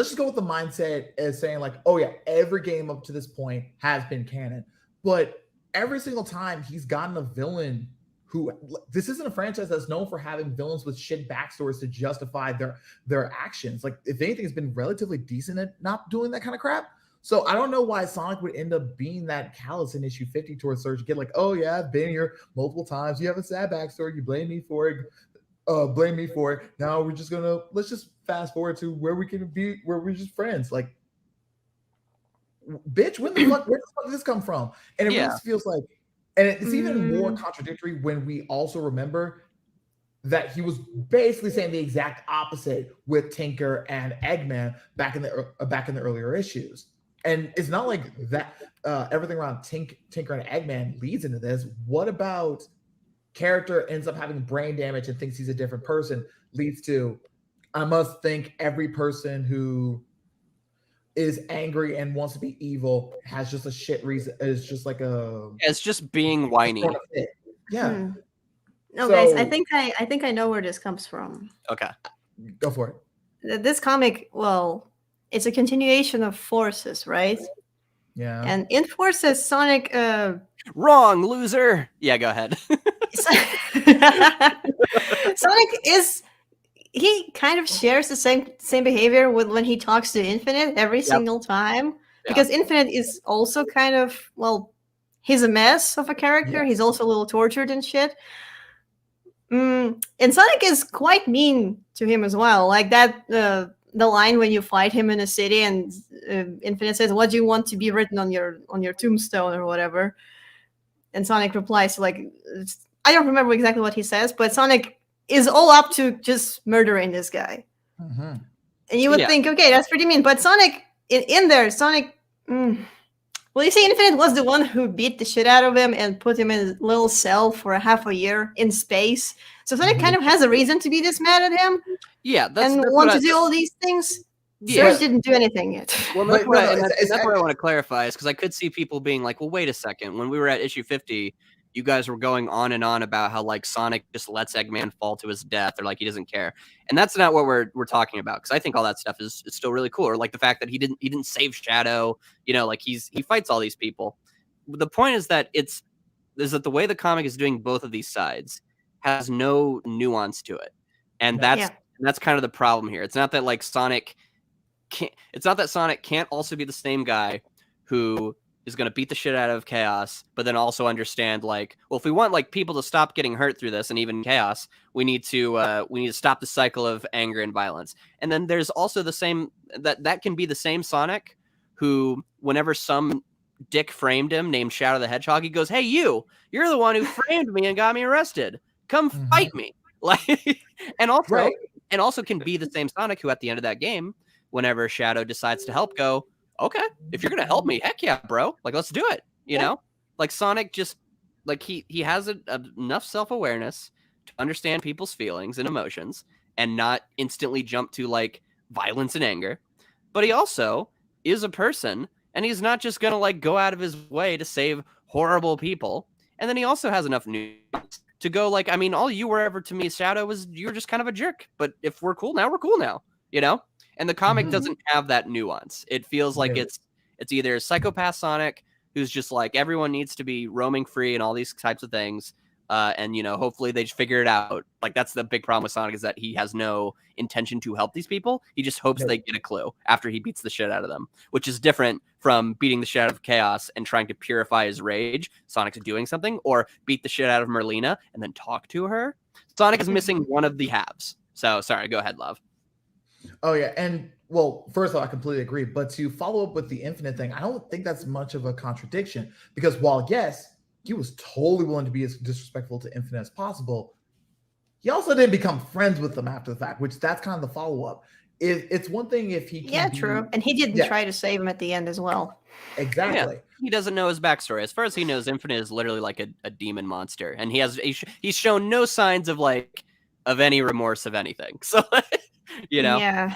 just go with the mindset as saying like, oh yeah, every game up to this point has been canon, but every single time he's gotten a villain who, this isn't a franchise that's known for having villains with shit backstories to justify their actions. Like if anything, it's been relatively decent at not doing that kind of crap. So I don't know why Sonic would end up being that callous in issue 50 towards Serge. Get like, oh yeah, I've been here multiple times. You have a sad backstory. You blame me for it. Now let's just fast forward to where we can be, where we're just friends. Like, bitch, where the fuck did this come from? And it really feels like, and it's even more contradictory when we also remember that he was basically saying the exact opposite with Tinker and Eggman back in the earlier issues. And it's not like that everything around Tinker and Eggman leads into this. What about character ends up having brain damage and thinks he's a different person, leads to, I must think every person who is angry and wants to be evil has just a shit reason. It's just like it's just being whiny. Yeah. No, guys, I think I know where this comes from. Okay. Go for it. This comic, well, it's a continuation of Forces, right? Yeah. And in Forces, Sonic wrong, loser. Yeah, go ahead. Sonic he kind of shares the same behavior when he talks to Infinite every single time. Because Infinite is also kind of, well, he's a mess of a character. He's also a little tortured and shit. And Sonic is quite mean to him as well. Like that, the line when you fight him in a city and Infinite says, "What do you want to be written on your tombstone or whatever?" And Sonic replies like, I don't remember exactly what he says, but Sonic is all up to just murdering this guy. And you would think, okay, that's pretty mean. But Sonic, in there, Sonic, well, Well, you see, Infinite was the one who beat the shit out of him and put him in a little cell for a half a year in space. So Sonic kind of has a reason to be this mad at him Yeah, that's and what want to do all these things. Yeah. Surge didn't do anything yet. Well, that's But what, no, that's what I want to clarify is because I could see people being like, well, wait a second. When we were at issue 50, you guys were going on and on about how like Sonic just lets Eggman fall to his death or like he doesn't care. And that's not what we're talking about, because I think all that stuff is still really cool. Or like the fact that he didn't save Shadow, you know, like he fights all these people. The point is that the way the comic is doing both of these sides has no nuance to it. And that's kind of the problem here. It's not that like Sonic can't also be the same guy who is going to beat the shit out of Chaos, but then also understand like, well, if we want like people to stop getting hurt through this and even Chaos, we need to stop the cycle of anger and violence. And then there's also the same that can be the same Sonic who, whenever some dick framed him named Shadow the Hedgehog, he goes, "Hey, you're the one who framed me and got me arrested. Come fight me." Like, and also can be the same Sonic who at the end of that game, whenever Shadow decides to help, go, okay, if you're gonna help me, heck yeah, bro, like let's do it. You know, like Sonic just like he has enough self-awareness to understand people's feelings and emotions and not instantly jump to like violence and anger, but he also is a person and he's not just gonna like go out of his way to save horrible people. And then he also has enough nuance to go like, I mean, all you were ever to me, Shadow, was you're just kind of a jerk, but if we're cool now, we're cool now, you know. And the comic doesn't have that nuance. It feels like it's either Psychopath Sonic, who's just like everyone needs to be roaming free and all these types of things. And, you know, hopefully they just figure it out. Like that's the big problem with Sonic, is that he has no intention to help these people. He just hopes they get a clue after he beats the shit out of them, which is different from beating the shit out of Chaos and trying to purify his rage. Sonic's doing something, or beat the shit out of Merlina and then talk to her. Sonic is missing one of the halves. So sorry, go ahead, Love. Oh yeah, and well, first of all, I completely agree. But to follow up with the Infinite thing, I don't think that's much of a contradiction, because while yes, he was totally willing to be as disrespectful to Infinite as possible, he also didn't become friends with them after the fact, which that's kind of the follow up. It's one thing if he can true, and he didn't try to save him at the end as well. Exactly. Yeah. He doesn't know his backstory. As far as he knows, Infinite is literally like a demon monster, and he's shown no signs of like of any remorse of anything. So. You know, yeah.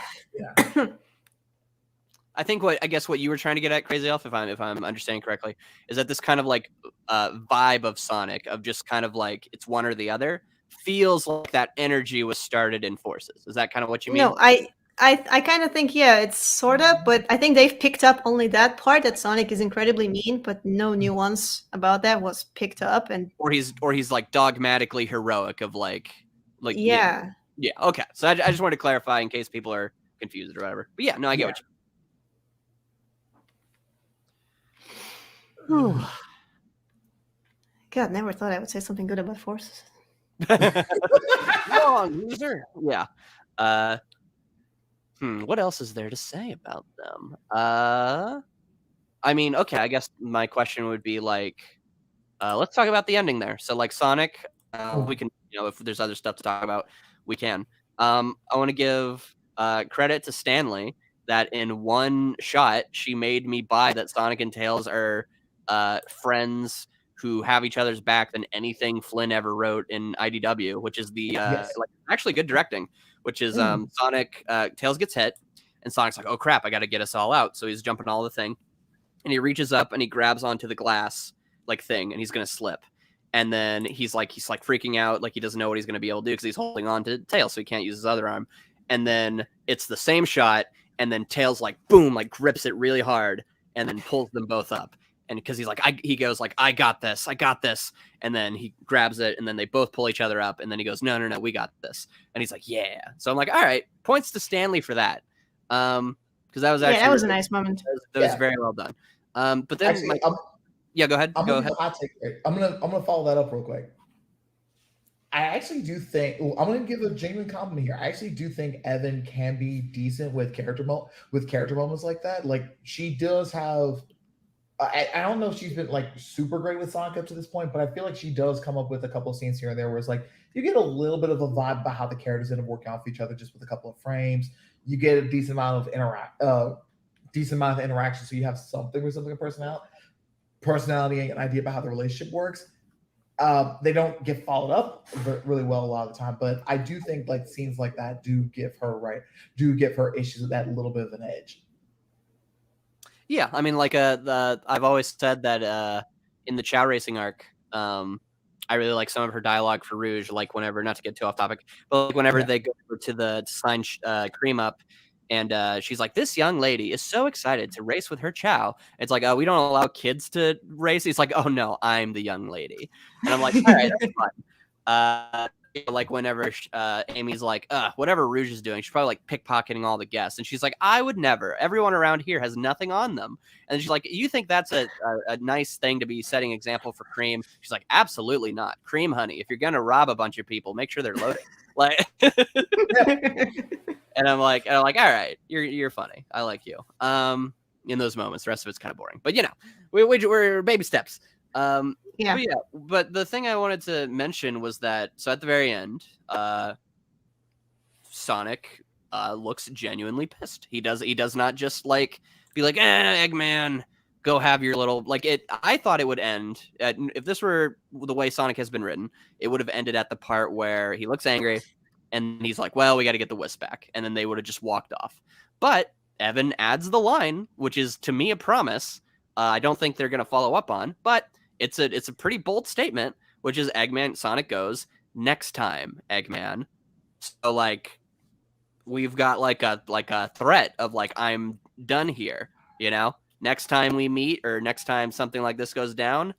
I think what you were trying to get at, KrazyELF, if I'm understanding correctly, is that this kind of like vibe of Sonic, of just kind of like it's one or the other, feels like that energy was started in Forces. Is that kind of what you mean? No, I kind of think it's sort of, but I think they've picked up only that part, that Sonic is incredibly mean, but no nuance about that was picked up, and or he's like dogmatically heroic of like yeah. Yeah, okay. So I just wanted to clarify in case people are confused or whatever. But yeah, no, I get what you. God, never thought I would say something good about Forces. Wrong, loser. Yeah. What else is there to say about them? I mean, okay, I guess my question would be like, let's talk about the ending there. So like Sonic, we can, you know, if there's other stuff to talk about, we can. I want to give credit to Stanley that in one shot she made me buy that Sonic and Tails are friends who have each other's back than anything Flynn ever wrote in IDW, which is the like actually good directing, which is Sonic Tails gets hit and Sonic's like, oh crap, I got to get us all out. So he's jumping all the thing and he reaches up and he grabs onto the glass like thing and he's gonna slip. And then he's like freaking out, like he doesn't know what he's going to be able to do because he's holding on to Tails, so he can't use his other arm. And then it's the same shot, and then Tails like boom, like grips it really hard, and then pulls them both up. And because he's like, he goes like, I got this, and then he grabs it, and then they both pull each other up, and then he goes, no, we got this, and he's like, yeah. So I'm like, all right, points to Stanley for that, because that was actually that was a nice moment. That was very well done. But then actually, yeah, go ahead. I'm gonna follow that up real quick. I actually do think I'm gonna give a genuine compliment here. I actually do think Evan can be decent with character moments like that. Like she does have. I don't know if she's been like super great with Sonic up to this point, but I feel like she does come up with a couple of scenes here and there where it's like you get a little bit of a vibe about how the characters end up working off each other just with a couple of frames. You get a decent amount of interaction, so you have something resembling a personality. personality and an idea about how the relationship works. They don't get followed up really well a lot of the time, but I do think like scenes like that do give her issues with that little bit of an edge. Yeah, I mean, like I've always said that in the Chow Racing arc, I really like some of her dialogue for Rouge. Like whenever, not to get too off topic, but like whenever they go to sign Cream up, and she's like, "This young lady is so excited to race with her Chow." It's like, "Oh, we don't allow kids to race." It's like, "Oh no, I'm the young lady," and I'm like, "All right, that's fine." Like whenever Amy's like, whatever Rouge is doing, she's probably like pickpocketing all the guests, and she's like, "I would never. Everyone around here has nothing on them." And she's like, "You think that's a nice thing to be setting example for Cream?" She's like, "Absolutely not. Cream, honey, if you're gonna rob a bunch of people, make sure they're loaded." Like, and I'm like, all right, you're funny. I like you. In those moments, the rest of it's kind of boring, but you know, we're baby steps. Yeah. But the thing I wanted to mention was that, so at the very end, Sonic looks genuinely pissed. He does not just like be like, Eggman, go have your little, like it. I thought it would end if this were the way Sonic has been written, it would have ended at the part where he looks angry and he's like, well, we got to get the wisp back, and then they would have just walked off. But Evan adds the line, which is to me a promise. I don't think they're going to follow up on, but it's a pretty bold statement, which is Sonic goes, "Next time, Eggman." So like we've got like a threat of like, I'm done here, you know? Next time we meet or next time something like this goes down,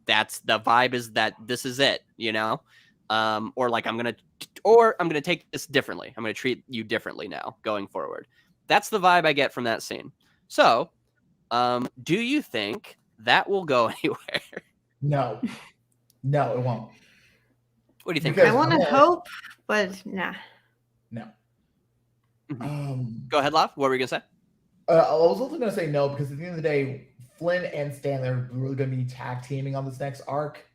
that's the vibe, is that this is it, you know? Or like I'm going to take this differently. I'm going to treat you differently now going forward. That's the vibe I get from that scene. So, do you think that will go anywhere? No, it won't. What do you think? I want to hope, but nah. No. Go ahead, Lav. What were you gonna say? I was also gonna say no, because at the end of the day, Flynn and Stanley are really gonna be tag teaming on this next arc.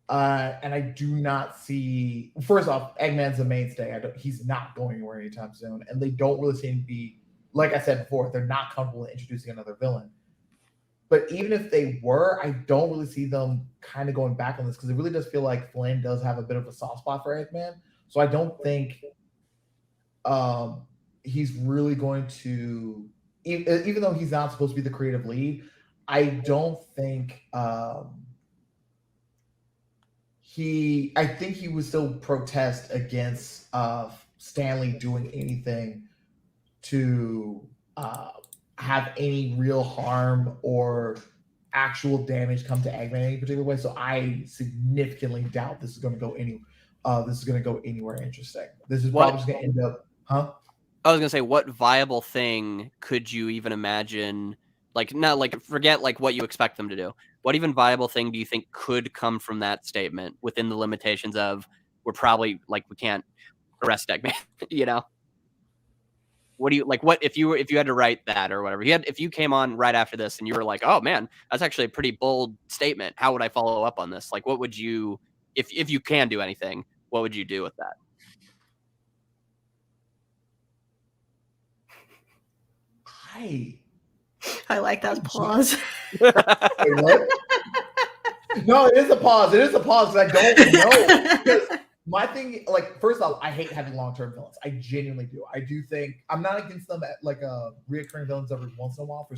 And I do not see. First off, Eggman's a mainstay. He's not going anywhere anytime soon, and they don't really seem to be. Like I said before, they're not comfortable in introducing another villain. But even if they were, I don't really see them kind of going back on this, because it really does feel like Flynn does have a bit of a soft spot for Eggman. So I don't think he's really going to, even though he's not supposed to be the creative lead, I don't think I think he would still protest against Stanley doing anything to have any real harm or actual damage come to Eggman in any particular way. So I significantly doubt this is going to go anywhere interesting. This is probably just going to end up, huh? I was gonna say, what viable thing could you even imagine? Like, no, like forget like what you expect them to do. What even viable thing do you think could come from that statement within the limitations of we're probably like we can't arrest Eggman, you know? What do you like? What if you had to write that or whatever? If you came on right after this and you were like, oh man, that's actually a pretty bold statement. How would I follow up on this? Like, what would you, if you can do anything, what would you do with that? I like that pause. Wait, what? No, it is a pause. It is a pause because I don't know. Because my thing, like, first off, I hate having long-term villains. I genuinely do. I do think I'm not against them at like reoccurring villains every once in a while for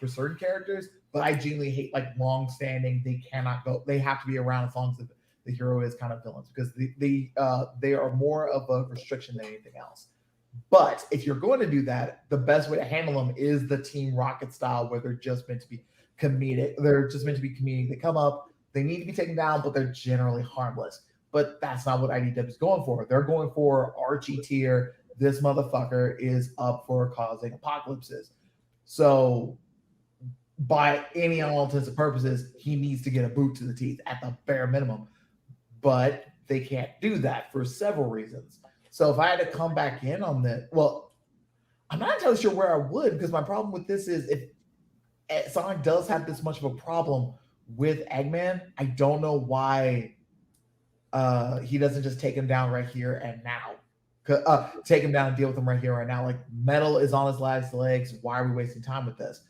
certain characters, but I genuinely hate like long-standing. They cannot go. They have to be around as long as the hero is kind of villains, because they are more of a restriction than anything else. But if you're going to do that, the best way to handle them is the Team Rocket style, where they're just meant to be comedic. They're just meant to be comedic. They come up, they need to be taken down, but they're generally harmless. But that's not what IDW is going for. They're going for Archie tier. This motherfucker is up for causing apocalypses. So by any all intents and purposes, he needs to get a boot to the teeth at the bare minimum. But they can't do that for several reasons. So if I had to come back in on that, well, I'm not entirely sure where I would, because my problem with this is if Sonic does have this much of a problem with Eggman, I don't know why he doesn't just take him down right here and now. Take him down and deal with him right here right now. Like, Metal is on his last legs. Why are we wasting time with this?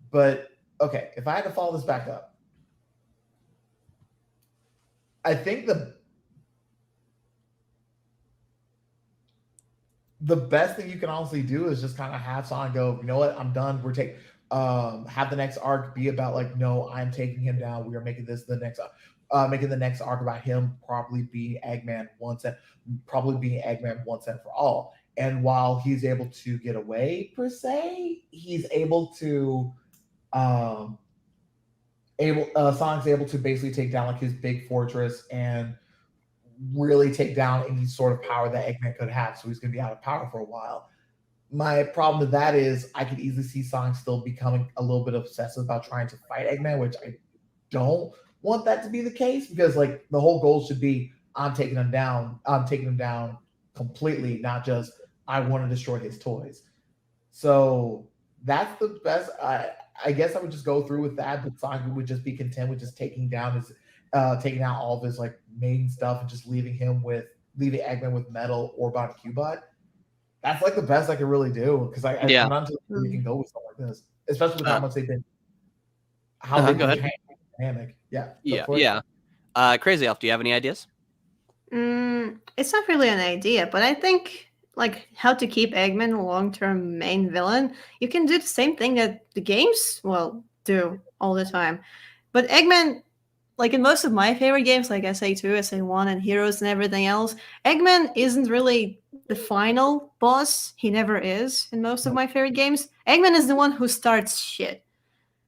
But okay, if I had to follow this back up, I think the best thing you can honestly do is just kind of have Sonic go, you know what, I'm done. We're taking have the next arc be about like, no, I'm taking him down. We are making this the next making the next arc about him probably being Eggman once and for all. And while he's able to get away per se, he's able to Sonic's able to basically take down like his big fortress and really take down any sort of power that Eggman could have. So he's going to be out of power for a while. My problem with that is I could easily see Sonic still becoming a little bit obsessive about trying to fight Eggman, which I don't want that to be the case, because like the whole goal should be I'm taking him down completely, not just I want to destroy his toys. So that's the best. I guess I would just go through with that, but Sonic would just be content with just taking out all of his like main stuff and just leaving Eggman with Metal, Orbot, and Cubot. That's like the best I could really do, because I'm not sure we can go with stuff like this, especially with how much they've been dynamic. Yeah. KrazyELF, do you have any ideas? It's not really an idea, but I think like how to keep Eggman a long-term main villain. You can do the same thing that the games do all the time, but Eggman, like in most of my favorite games, like SA2, SA1, and Heroes and everything else, Eggman isn't really the final boss. He never is in most of my favorite games. Eggman is the one who starts shit.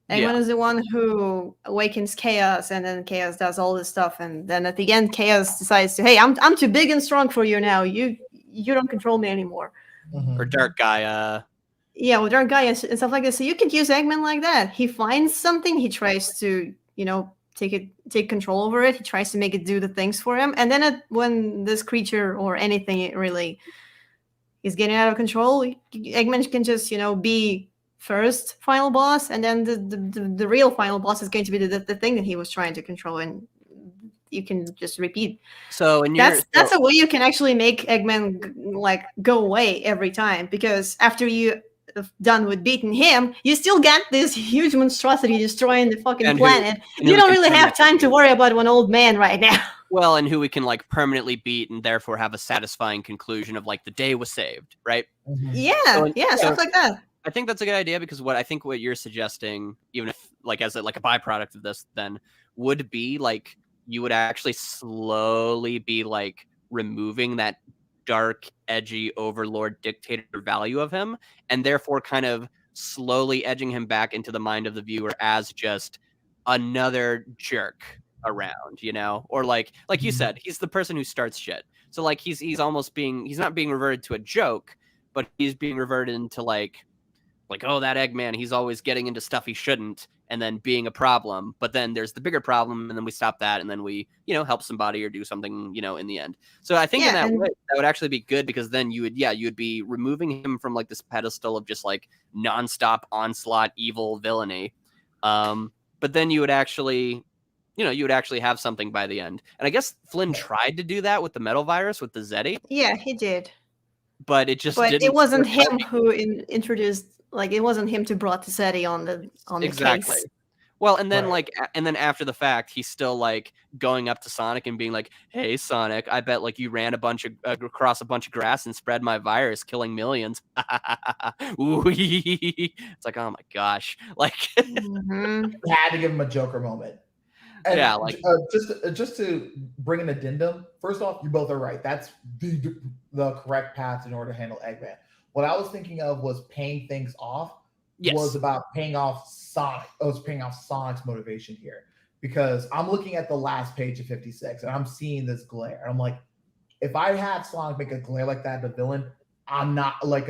Eggman is the one who awakens Chaos, and then Chaos does all this stuff, and then at the end, Chaos decides to, hey, I'm too big and strong for you now. You don't control me anymore. Or Dark Guy. Yeah, with Dark Guy and stuff like this. So you could use Eggman like that. He finds something, he tries to, take control over it. He tries to make it do the things for him, and then when this creature or anything really is getting out of control, Eggman can just be first final boss, and then the real final boss is going to be the thing that he was trying to control, and you can just repeat. So that's a way you can actually make Eggman like go away every time, because after you done with beating him, you still got this huge monstrosity destroying the fucking planet. You don't really have time to worry about one old man right now. Well, and who we can like permanently beat and therefore have a satisfying conclusion of like the day was saved, right? Yeah, stuff like that. I think that's a good idea, because what you're suggesting, even if like as a byproduct of this, then would be like you would actually slowly be like removing that dark, edgy overlord dictator value of him, and therefore kind of slowly edging him back into the mind of the viewer as just another jerk around, or like you said, he's the person who starts shit. So like he's not being reverted to a joke, but he's being reverted into like, oh, that Eggman, he's always getting into stuff he shouldn't, and then being a problem. But then there's the bigger problem, and then we stop that, and then we, help somebody or do something, in the end. So I think in that way, that would actually be good, because then you would be removing him from like this pedestal of just like nonstop onslaught evil villainy. But then you would actually have something by the end. And I guess Flynn tried to do that with the metal virus with the Zeddy. Yeah, he did. But it didn't. It wasn't him who introduced. Like, it wasn't him to brought the Zeddy on the exactly. Case. Well, and then and then after the fact, he's still like going up to Sonic and being like, "Hey, Sonic, I bet like you ran across a bunch of grass and spread my virus, killing millions." It's like, oh my gosh, like had to give him a Joker moment. And yeah, like just to bring an addendum. First off, you both are right. That's the correct path in order to handle Eggman. What I was thinking of was paying things off. Was about paying off Sonic. I was paying off Sonic's motivation here, because I'm looking at the last page of 56 and I'm seeing this glare. I'm like, if I have Sonic make a glare like that, the villain, I'm not like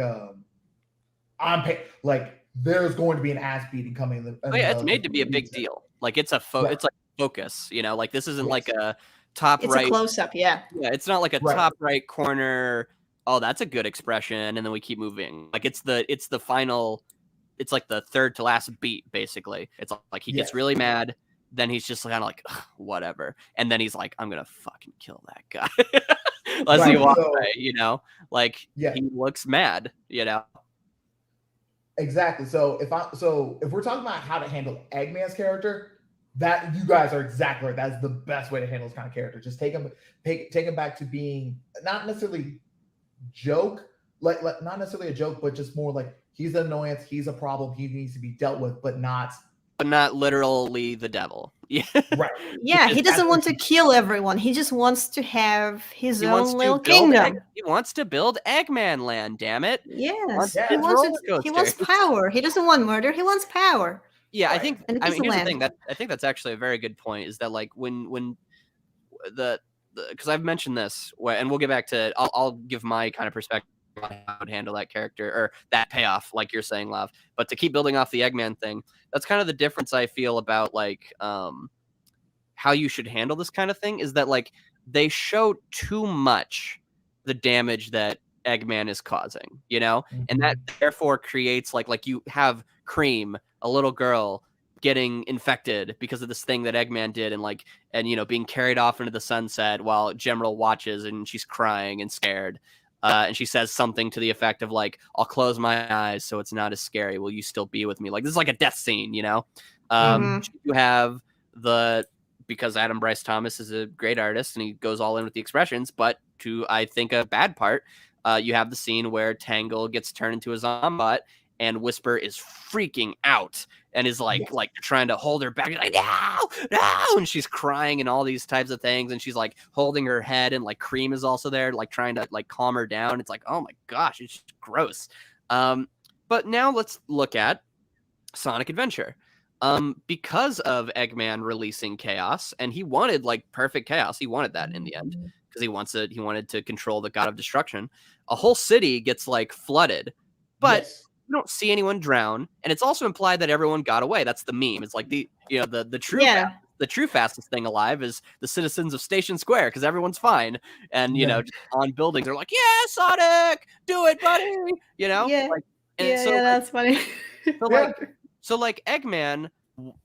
there's going to be an ass beating coming. It's made to be a big deal. Like it's like focus. Like this isn't like a top right. It's a close up. Yeah, it's not like a top right corner. Oh, that's a good expression, and then we keep moving. Like it's the final. It's like the third to last beat, basically. It's like he gets really mad, then he's just kind of like, whatever, and then he's like, I'm gonna fucking kill that guy. Let's see walk away, like he looks mad, Exactly. So if we're talking about how to handle Eggman's character, That you guys are exactly right. That's the best way to handle this kind of character. Just take him back to being not necessarily joke, like not necessarily a joke, but just more like he's an annoyance, he's a problem, he needs to be dealt with, but not literally the devil. Yeah. right. Yeah, Because he doesn't want to kill everyone. He just wants to have his he wants own to little build kingdom. he wants to build Eggman Land, damn it. Yes, Yeah. he It's wants roller he wants coasters. power. He doesn't want murder. He wants power. Yeah, Right. I think And a I piece mean of here's the thing land. that I think that's actually a very good point is that like when the because I've mentioned this and we'll get back to it. I'll give my kind of perspective on how I would handle that character or that payoff, like you're saying, Lav. But to keep building off the Eggman thing, that's kind of the difference I feel about like how you should handle this kind of thing is that like they show too much the damage that Eggman is causing, you know, and that therefore creates like you have Cream, a little girl, getting infected because of this thing that Eggman did, and you know being carried off into the sunset while General watches and she's crying and scared. And she says something to the effect of like, "I'll close my eyes so it's not as scary. Will you still be with me?" Like this is like a death scene, you know. You have because Adam Bryce Thomas is a great artist and he goes all in with the expressions, but to I think a bad part, you have the scene where Tangle gets turned into a zombot and Whisper is freaking out and is like trying to hold her back, like no, and she's crying and all these types of things, and she's like holding her head, and like Cream is also there, like trying to like calm her down. It's like, oh my gosh, it's just gross. But now let's look at Sonic Adventure. Because of Eggman releasing chaos, and he wanted like perfect chaos. He wanted that in the end because he wanted to control the god of destruction. A whole city gets like flooded, but you don't see anyone drown, and it's also implied that everyone got away. That's the meme. It's like the true fastest thing alive is the citizens of Station Square because everyone's fine, and you know just on buildings they're like, yeah, Sonic, do it, buddy. You know, that's funny. So Eggman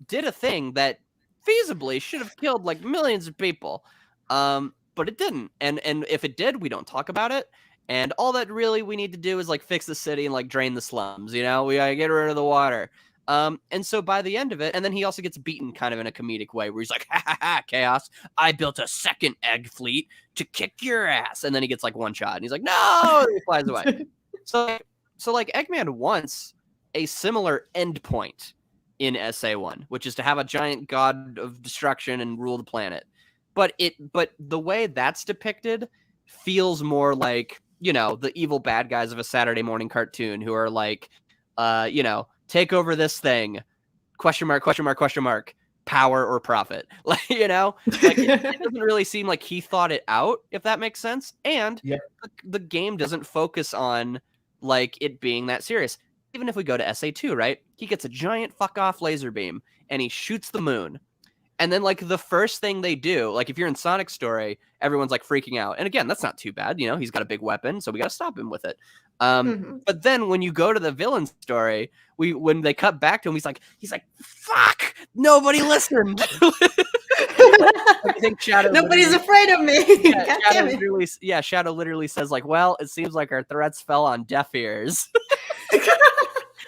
did a thing that feasibly should have killed like millions of people, but it didn't. And if it did, we don't talk about it. And all that really we need to do is like fix the city and like drain the slums. You know, we gotta get rid of the water. And so by the end of it, and then he also gets beaten kind of in a comedic way where he's like, ha ha ha, Chaos, I built a second egg fleet to kick your ass. And then he gets like one shot and he's like, no, and he flies away. So like Eggman wants a similar endpoint in SA1, which is to have a giant god of destruction and rule the planet. But the way that's depicted feels more like, you know, the evil bad guys of a Saturday morning cartoon who are like, you know, take over this thing, question mark, power or profit. Like, you know, like it doesn't really seem like he thought it out, if that makes sense. And the game doesn't focus on like it being that serious. Even if we go to SA2, right? He gets a giant fuck off laser beam and he shoots the moon. And then like the first thing they do, like if you're in Sonic's story, everyone's like freaking out. And again, that's not too bad. You know, he's got a big weapon, so we got to stop him with it. But then when you go to the villain story, when they cut back to him, he's like, fuck, nobody listened. I think Nobody's afraid of me. Shadow literally says like, well, it seems like our threats fell on deaf ears.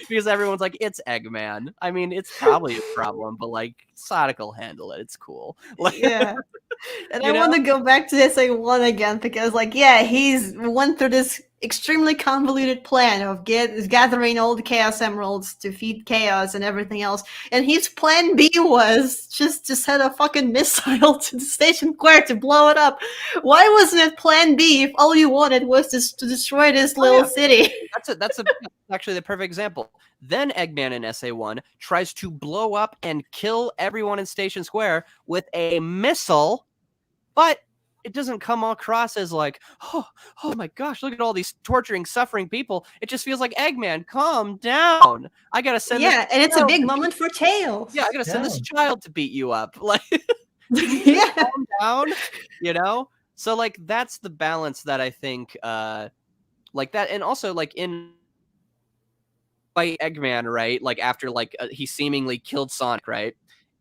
Because everyone's like, it's Eggman. I mean, it's probably a problem, but like Sonic will handle it. It's cool. Like, yeah. And I want to go back to SA1 again because, like, yeah, he's went through this extremely convoluted plan of gathering all the Chaos Emeralds to feed Chaos and everything else. And his plan B was just to send a fucking missile to the Station Square to blow it up. Why wasn't it plan B if all you wanted was to destroy this little city? That's actually the perfect example. Then Eggman in SA1 tries to blow up and kill everyone in Station Square with a missile, but it doesn't come across as like, oh my gosh, look at all these torturing, suffering people. It just feels like, Eggman, calm down. I gotta send and it's a big moment for Tails. Yeah, I gotta send this child to beat you up. Like, calm down, you know? So like that's the balance that I think like that, and also like in by Eggman, right? Like after like he seemingly killed Sonic, right?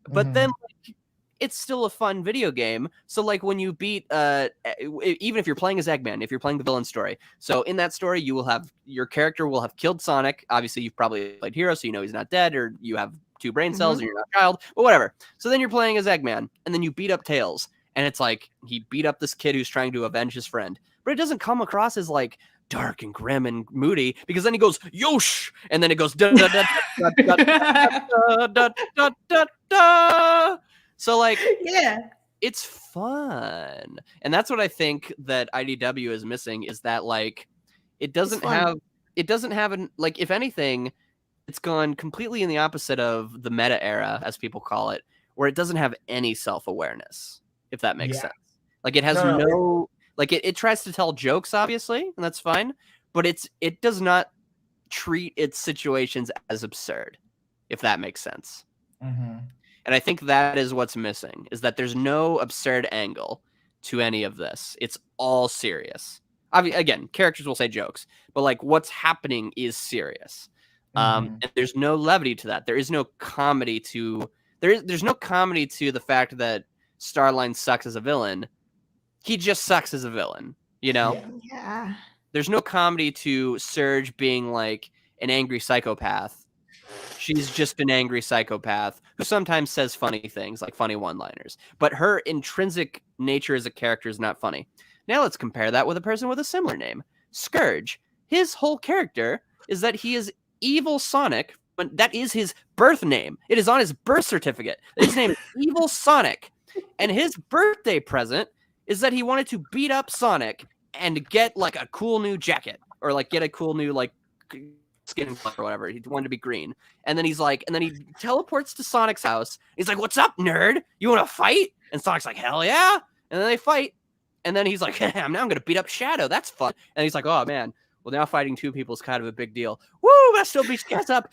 But then like, it's still a fun video game. So like when you beat even if you're playing as Eggman, if you're playing the villain story, so in that story your character will have killed Sonic. Obviously you've probably played Hero, so you know he's not dead, or you have 2 brain cells and you're not a child, but whatever. So then you're playing as Eggman, and then you beat up Tails, and it's like he beat up this kid who's trying to avenge his friend, but it doesn't come across as like dark and grim and moody, because then he goes yosh, and then it goes da da da da da da da da da da. So like, Yeah. it's fun, and that's what I think that IDW is missing, is that like it doesn't have an, like, if anything, it's gone completely in the opposite of the meta era, as people call it, where it doesn't have any self-awareness, if that makes sense. Like it has like it tries to tell jokes, obviously, and that's fine, but it does not treat its situations as absurd, if that makes sense. And I think that is what's missing, is that there's no absurd angle to any of this. It's all serious. Again, characters will say jokes, but like what's happening is serious. And there's no levity to that. There is no comedy to there's no comedy to the fact that Starline sucks as a villain. He just sucks as a villain, you know? Yeah. There's no comedy to Surge being like an angry psychopath. She's just an angry psychopath who sometimes says funny things, like funny one-liners. But her intrinsic nature as a character is not funny. Now let's compare that with a person with a similar name. Scourge. His whole character is that he is Evil Sonic, but that is his birth name. It is on his birth certificate. His name is Evil Sonic. And his birthday present is that he wanted to beat up Sonic and get like a cool new jacket, or like get a cool new like skin color or whatever. He wanted to be green. And then he's like, and then he teleports to Sonic's house. He's like, "What's up, nerd? You want to fight?" And Sonic's like, "Hell yeah." And then they fight. And then he's like, now I'm going to beat up Shadow. That's fun. And he's like, "Oh man, well now fighting 2 people is kind of a big deal. Woo, I still beat cats up."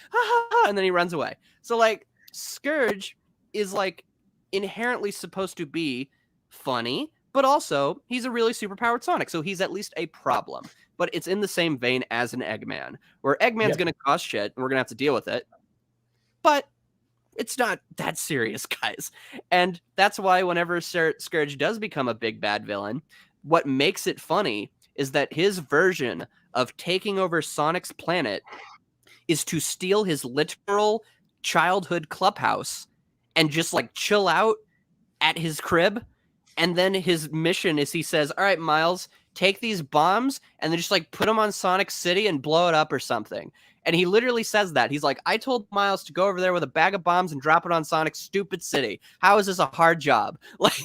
And then he runs away. So like Scourge is like inherently supposed to be funny, but also he's a really superpowered Sonic. So he's at least a problem. But it's in the same vein as an Eggman, where Eggman's going to cause shit and we're going to have to deal with it. But it's not that serious, guys. And that's why whenever Scourge does become a big bad villain, what makes it funny is that his version of taking over Sonic's planet is to steal his literal childhood clubhouse and just like chill out at his crib. And then his mission is, he says, "All right, Miles, take these bombs and then just like put them on Sonic City and blow it up or something." And he literally says that. He's like, "I told Miles to go over there with a bag of bombs and drop it on Sonic's stupid city. How is this a hard job?" Like,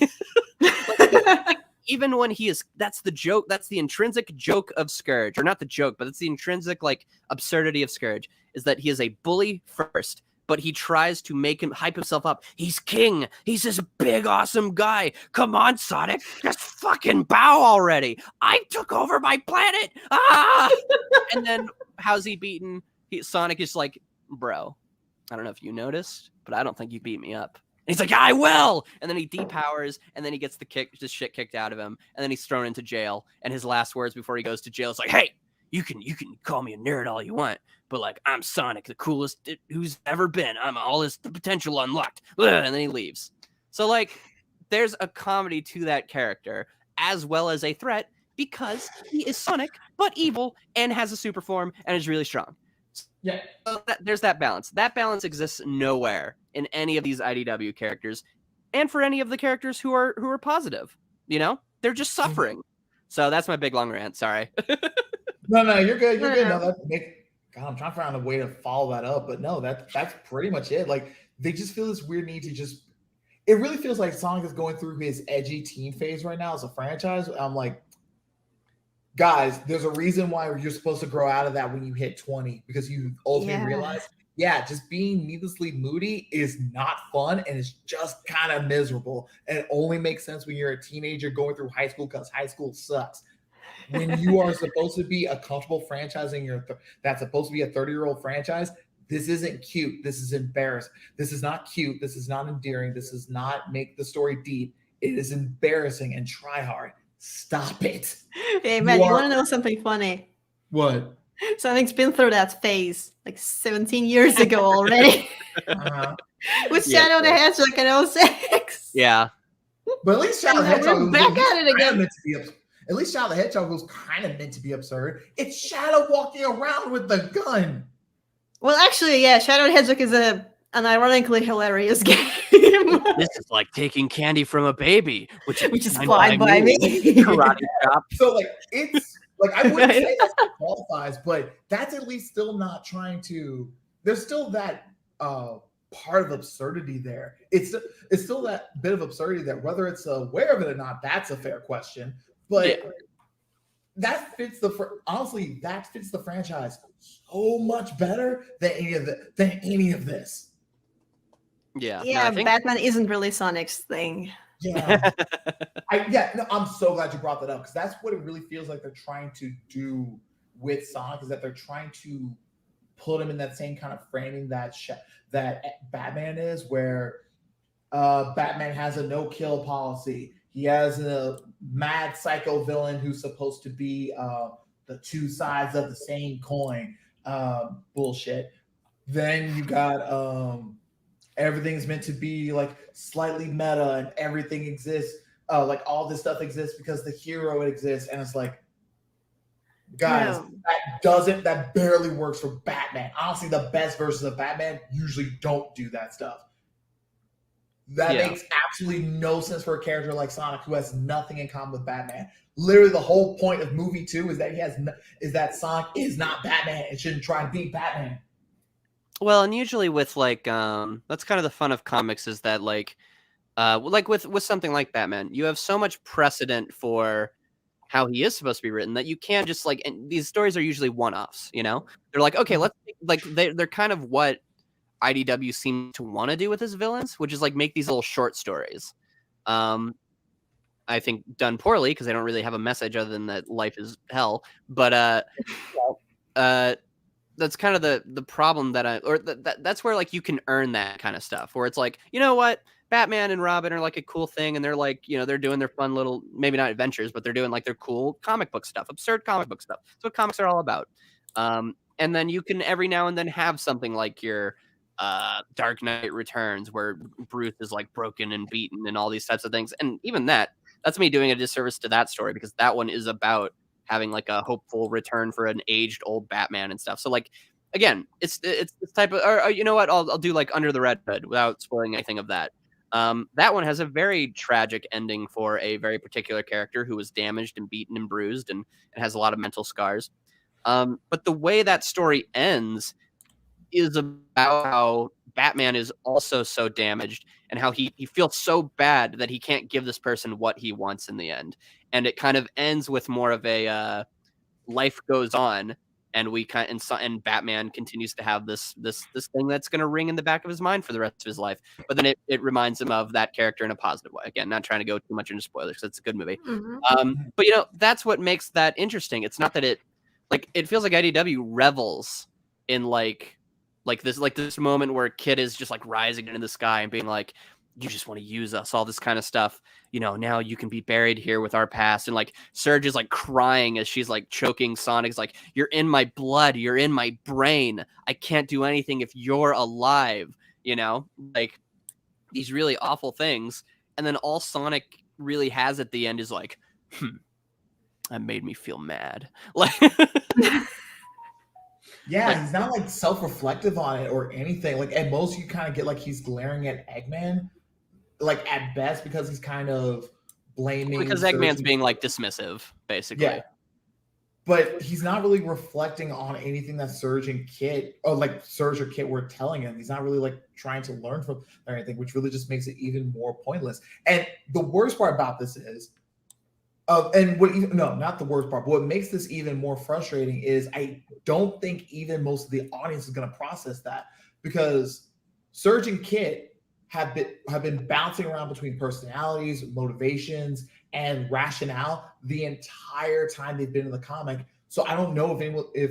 even when he is, that's the joke. That's the intrinsic joke of Scourge, or not the joke, but it's the intrinsic like absurdity of Scourge, is that he is a bully first, but he tries to make him hype himself up. He's king. He's this big, awesome guy. Come on, Sonic. Just fucking bow already. I took over my planet. Ah! And then how's he beaten? Sonic is like, "Bro, I don't know if you noticed, but I don't think you beat me up." And he's like, "I will." And then he depowers, and then he gets the shit kicked out of him, and then he's thrown into jail. And his last words before he goes to jail is like, "Hey, you can call me a nerd all you want, but like I'm Sonic, the coolest who's ever been. I'm all the potential unlocked." And then he leaves. So like there's a comedy to that character as well as a threat, because he is Sonic but evil and has a super form and is really strong. Yeah. So there's that balance. That balance exists nowhere in any of these IDW characters, and for any of the characters who are positive. You know, they're just suffering. So that's my big long rant. Sorry. No, you're good. You're good. No, God, I'm trying to find a way to follow that up, but no, that's pretty much it. Like they just feel this weird need to just. It really feels like Sonic is going through his edgy teen phase right now as a franchise. I'm like, guys, there's a reason why you're supposed to grow out of that when you hit 20, because you ultimately realize, just being needlessly moody is not fun and it's just kind of miserable. And it only makes sense when you're a teenager going through high school, because high school sucks. When you are supposed to be a comfortable franchise and that's supposed to be a 30-year-old franchise, this isn't cute. This is embarrassing. This is not cute. This is not endearing. This does not make the story deep. It is embarrassing and try hard. Stop it. Hey, man, you want to know something funny? What? Sonic's been through that phase like 17 years ago already. With Shadow the Hedgehog in 06. Yeah. But at least Shadow the Hedgehog was back at it again. At least Shadow the Hedgehog was kind of meant to be absurd. It's Shadow walking around with the gun. Well, actually, yeah, Shadow the Hedgehog is a an ironically hilarious game. This is like taking candy from a baby, which is fine by me. Karate chop. So like it's like I wouldn't say that qualifies, but that's at least still not trying to. There's still that part of absurdity there. It's still that bit of absurdity that whether it's aware of it or not, that's a fair question. But that fits honestly, that fits the franchise so much better than any of this. Yeah. Yeah, no, I think... Batman isn't really Sonic's thing. Yeah. I'm so glad you brought that up, because that's what it really feels like they're trying to do with Sonic, is that they're trying to put him in that same kind of framing that Batman is, where Batman has a no-kill policy. He has a mad psycho villain who's supposed to be the two sides of the same coin. Bullshit. Then you got everything's meant to be like slightly meta, and everything exists. Like all this stuff exists because the hero exists, and it's like, guys, that barely works for Batman. Honestly, the best versions of Batman usually don't do that stuff. That makes absolutely no sense for a character like Sonic, who has nothing in common with Batman. Literally, the whole point of movie 2 is that Sonic is not Batman and shouldn't try to beat Batman. Well, and usually with like that's kind of the fun of comics, is that like with something like Batman, you have so much precedent for how he is supposed to be written that you can't just like, and these stories are usually one-offs, you know? They're like, okay, let's like they're kind of what IDW seems to want to do with his villains, which is like make these little short stories. I think done poorly, because they don't really have a message other than that life is hell. But that's kind of the problem that's where like you can earn that kind of stuff, where it's like, you know what, Batman and Robin are like a cool thing, and they're like, you know, they're doing their fun little, maybe not adventures, but they're doing like their cool comic book stuff, absurd comic book stuff. That's what comics are all about. And then you can every now and then have something like your Dark Knight Returns, where Bruce is like broken and beaten and all these types of things. And even that's me doing a disservice to that story, because that one is about having like a hopeful return for an aged old Batman and stuff. So like, again, it's this type of, or you know what, I'll do like Under the Red Hood without spoiling anything of that. That one has a very tragic ending for a very particular character who was damaged and beaten and bruised and has a lot of mental scars. But the way that story ends is about how Batman is also so damaged, and how he feels so bad that he can't give this person what he wants in the end. And it kind of ends with more of a life goes on, and and Batman continues to have this thing that's going to ring in the back of his mind for the rest of his life. But then it reminds him of that character in a positive way. Again, not trying to go too much into spoilers, because it's a good movie. Mm-hmm. But you know, that's what makes that interesting. It's not that it feels like IDW revels in like this moment where Kid is just like rising into the sky and being like, you just want to use us, all this kind of stuff, you know, now you can be buried here with our past. And like Surge is like crying as she's like choking Sonic's like, you're in my blood, you're in my brain, I can't do anything if you're alive, you know, like these really awful things. And then all Sonic really has at the end is like, that made me feel mad. Like yeah, he's not like self-reflective on it or anything. Like at most you kind of get like he's glaring at Eggman, like at best, because he's kind of blaming, because Eggman's being like dismissive, basically. Yeah, but he's not really reflecting on anything that Surge and Kit, or like Surge or Kit were telling him. He's not really like trying to learn from or anything, which really just makes it even more pointless. And the worst part about this is, not the worst part, but what makes this even more frustrating is I don't think even most of the audience is going to process that, because Surge and Kit have been bouncing around between personalities, motivations, and rationale the entire time they've been in the comic. So I don't know if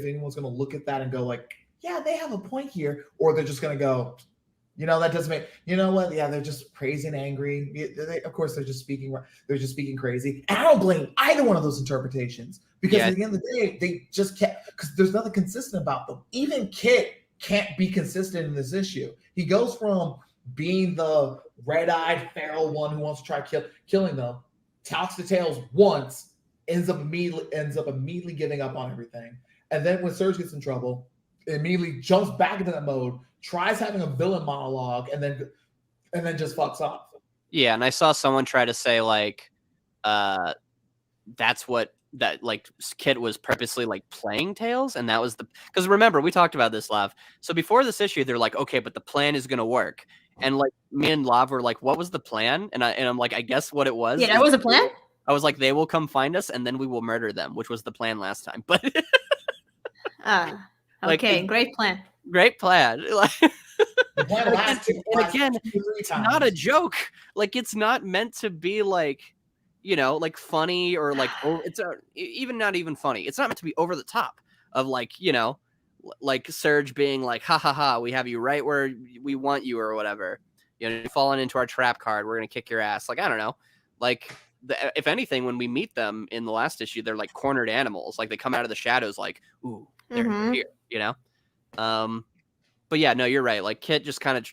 anyone's going to look at that and go like, yeah, they have a point here, or they're just going to go, you know, that doesn't make, you know what? Yeah, they're just crazy and angry. Of course, they're just speaking crazy. And I don't blame either one of those interpretations, because at the end of the day, they just can't, because there's nothing consistent about them. Even Kit can't be consistent in this issue. He goes from being the red-eyed feral one who wants to try killing them, talks to Tails once, ends up immediately giving up on everything. And then when Surge gets in trouble, immediately jumps back into that mode, tries having a villain monologue, and then just fucks off. Yeah, and I saw someone try to say like, that's what that like Kit was purposely like playing Tails, and that was because remember we talked about this, Lav. So before this issue, they're like, okay, but the plan is gonna work, and like me and Lav were like, what was the plan? And I'm like, I guess what it was. Yeah, that was a plan. I was like, they will come find us, and then we will murder them, which was the plan last time. But okay, great plan. Great plan. The plan lasts and again, it's not a joke. Like it's not meant to be like, you know, like funny or like it's even not even funny. It's not meant to be over the top of like, you know, like Surge being like, ha ha ha, we have you right where we want you or whatever. You know, you've fallen into our trap card. We're gonna kick your ass. Like I don't know, like. If anything, when we meet them in the last issue, they're like cornered animals. Like they come out of the shadows, like, ooh, they're here, you know? But yeah, no, you're right. Like Kit just kind of,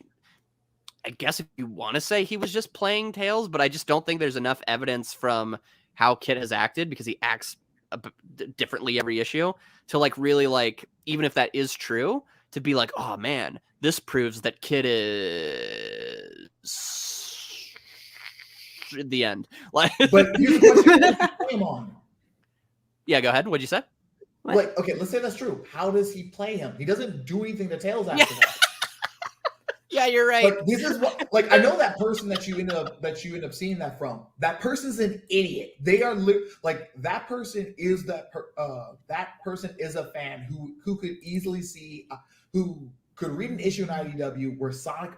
I guess if you want to say he was just playing Tails, but I just don't think there's enough evidence from how Kit has acted because he acts differently every issue to like really like, even if that is true, to be like, oh man, this proves that Kit is the end. Like, but here's the question: what does he play him on? Yeah, go ahead. What'd you say? Like, okay, let's say that's true. How does he play him? He doesn't do anything to Tails after that. Yeah, you're right. But this is what, like, I know that person that you end up seeing that from. That person's an idiot. They are like that person is that person is a fan who could easily see who could read an issue in IDW where Sonic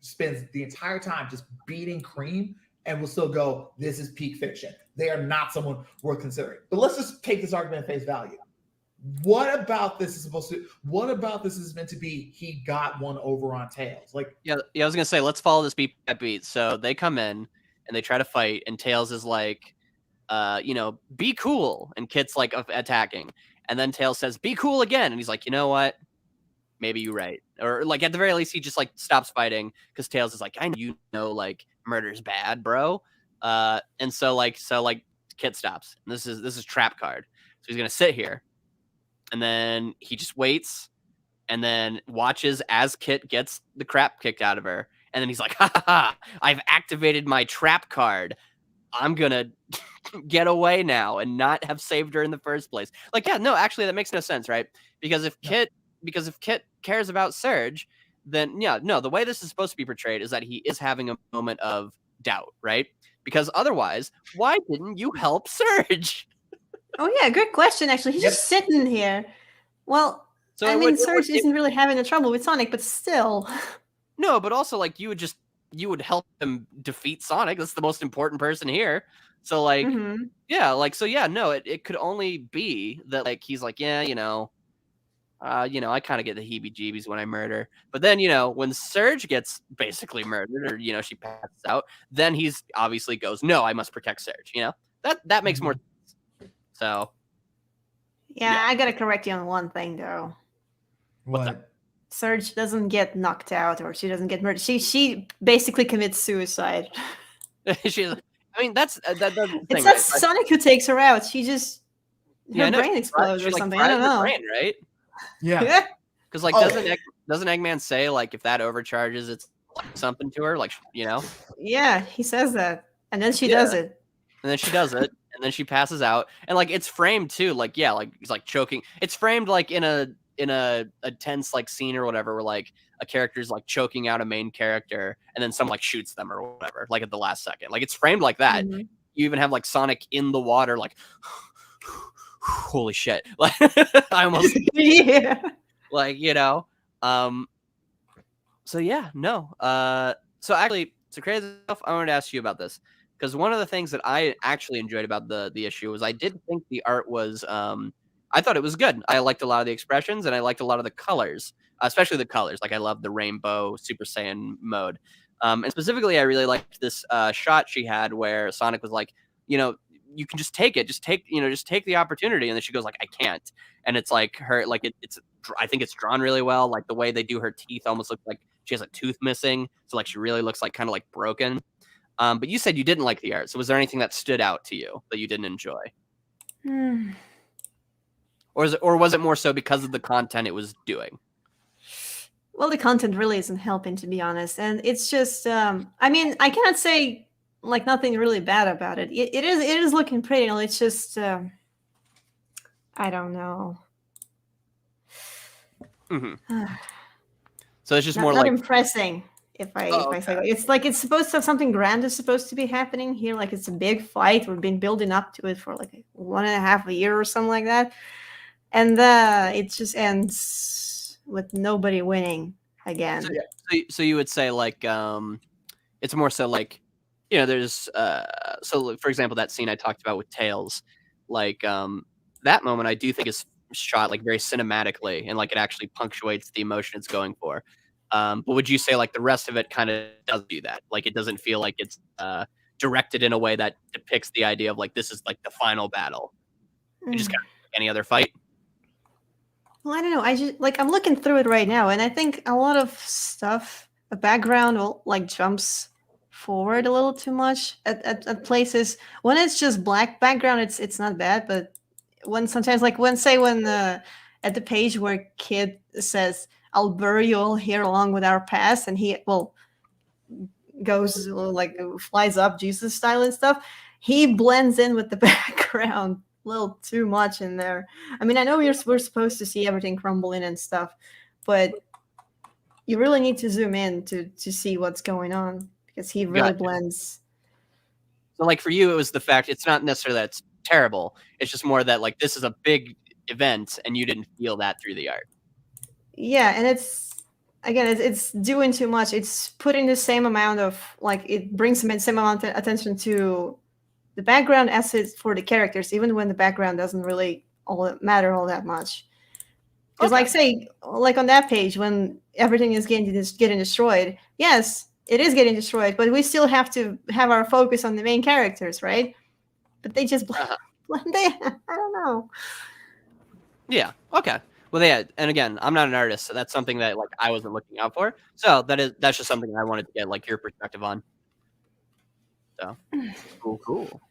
spends the entire time just beating Cream and will still go, this is peak fiction. They are not someone worth considering. But let's just take this argument at face value. What about this is meant to be he got one over on Tails? Like, yeah, I was gonna say, let's follow this beat by beat. So they come in and they try to fight, and Tails is like, you know, be cool, and Kit's like attacking, and then Tails says, be cool again, and he's like, you know what? Maybe you're right. Or like at the very least, he just like stops fighting because Tails is like, I know you know like murder's bad, bro. And so Kit stops. And this is trap card. So he's gonna sit here, and then he just waits, and then watches as Kit gets the crap kicked out of her, and then he's like, ha ha ha! I've activated my trap card. I'm gonna get away now and not have saved her in the first place. Like, yeah, no, actually, that makes no sense, right? Because if Kit cares about Surge, then yeah, no, the way this is supposed to be portrayed is that he is having a moment of doubt, right? Because otherwise, why didn't you help Surge? Oh yeah, good question. Actually, he's just sitting here. Well, so I mean, Surge isn't really having a trouble with Sonic, but still. No, but also like you would help him defeat Sonic. That's the most important person here. So like, yeah, like so yeah, no, it could only be that like he's like, yeah, you know, I kind of get the heebie-jeebies when I murder. But then, you know, when Surge gets basically murdered or, you know, she passes out, then he's obviously goes, no, I must protect Surge, you know? That makes more sense. So. Yeah, I got to correct you on one thing, though. What? Surge doesn't get knocked out or she doesn't get murdered. She basically commits suicide. I mean, that's the thing. It's not Sonic who takes her out. She just, her brain explodes or something. I don't know. Brain, right? Yeah. Because like, doesn't Eggman say like if that overcharges, it's like something to her, like, you know? Yeah, he says that, and then she does it. And then she does it, and then she passes out, and like it's framed too, like yeah, like he's like choking. It's framed like in a tense like scene or whatever, where like a character's like choking out a main character, and then someone like shoots them or whatever, like at the last second. Like it's framed like that. You even have like Sonic in the water, like. Holy shit. Like I almost yeah. Like, you know. So yeah, no. So KrazyELF, I wanted to ask you about this. Because one of the things that I actually enjoyed about the issue was I did think the art was I thought it was good. I liked a lot of the expressions and I liked a lot of the colors, especially the colors. Like I love the rainbow Super Saiyan mode. And specifically I really liked this shot she had where Sonic was like, you know, you can just take it, just take the opportunity. And then she goes like, I can't. And it's like her, like I think it's drawn really well. Like the way they do her teeth almost look like she has a tooth missing. So like she really looks like kind of like broken. But you said you didn't like the art. So was there anything that stood out to you that you didn't enjoy? Or was it more so because of the content it was doing? Well, the content really isn't helping, to be honest, and it's just. I mean, I cannot say like nothing really bad about it. It is looking pretty. It's just. I don't know. Mm-hmm. So it's just not, more not like impressing. If I say that. It's like it's supposed to have something grand is supposed to be happening here. Like it's a big fight. We've been building up to it for like 1.5 years or something like that, and it just ends with nobody winning again. So you would say like it's more so like, you know, there's so for example that scene I talked about with Tails, like that moment I do think is shot like very cinematically and like it actually punctuates the emotion it's going for. But would you say like the rest of it kind of does do that? Like it doesn't feel like it's directed in a way that depicts the idea of like this is like the final battle. It just kind of like any other fight. Well, I don't know. I just like I'm looking through it right now, and I think a lot of stuff, the background, like jumps forward a little too much at places. When it's just black background, it's not bad, but when sometimes like when at the page where Kid says, "I'll bury you all here along with our past," and he goes like flies up Jesus style and stuff, he blends in with the background a little too much in there. I mean, I know we're supposed to see everything crumbling and stuff, but you really need to zoom in to see what's going on because he really Gotcha. blends. So like for you, it was the fact it's not necessarily that it's terrible. It's just more that like this is a big event and you didn't feel that through the art. Yeah, and it's doing too much. It's putting the same amount of like it brings the same amount of attention to the background as it's for the characters, even when the background doesn't really matter all that much. Because like say like on that page when everything is getting destroyed, yes, it is getting destroyed, but we still have to have our focus on the main characters, right? But they just blend in. I don't know. Yeah. Okay. Well, yeah. And again, I'm not an artist, so that's something that like I wasn't looking out for. So that's just something I wanted to get like your perspective on. So cool.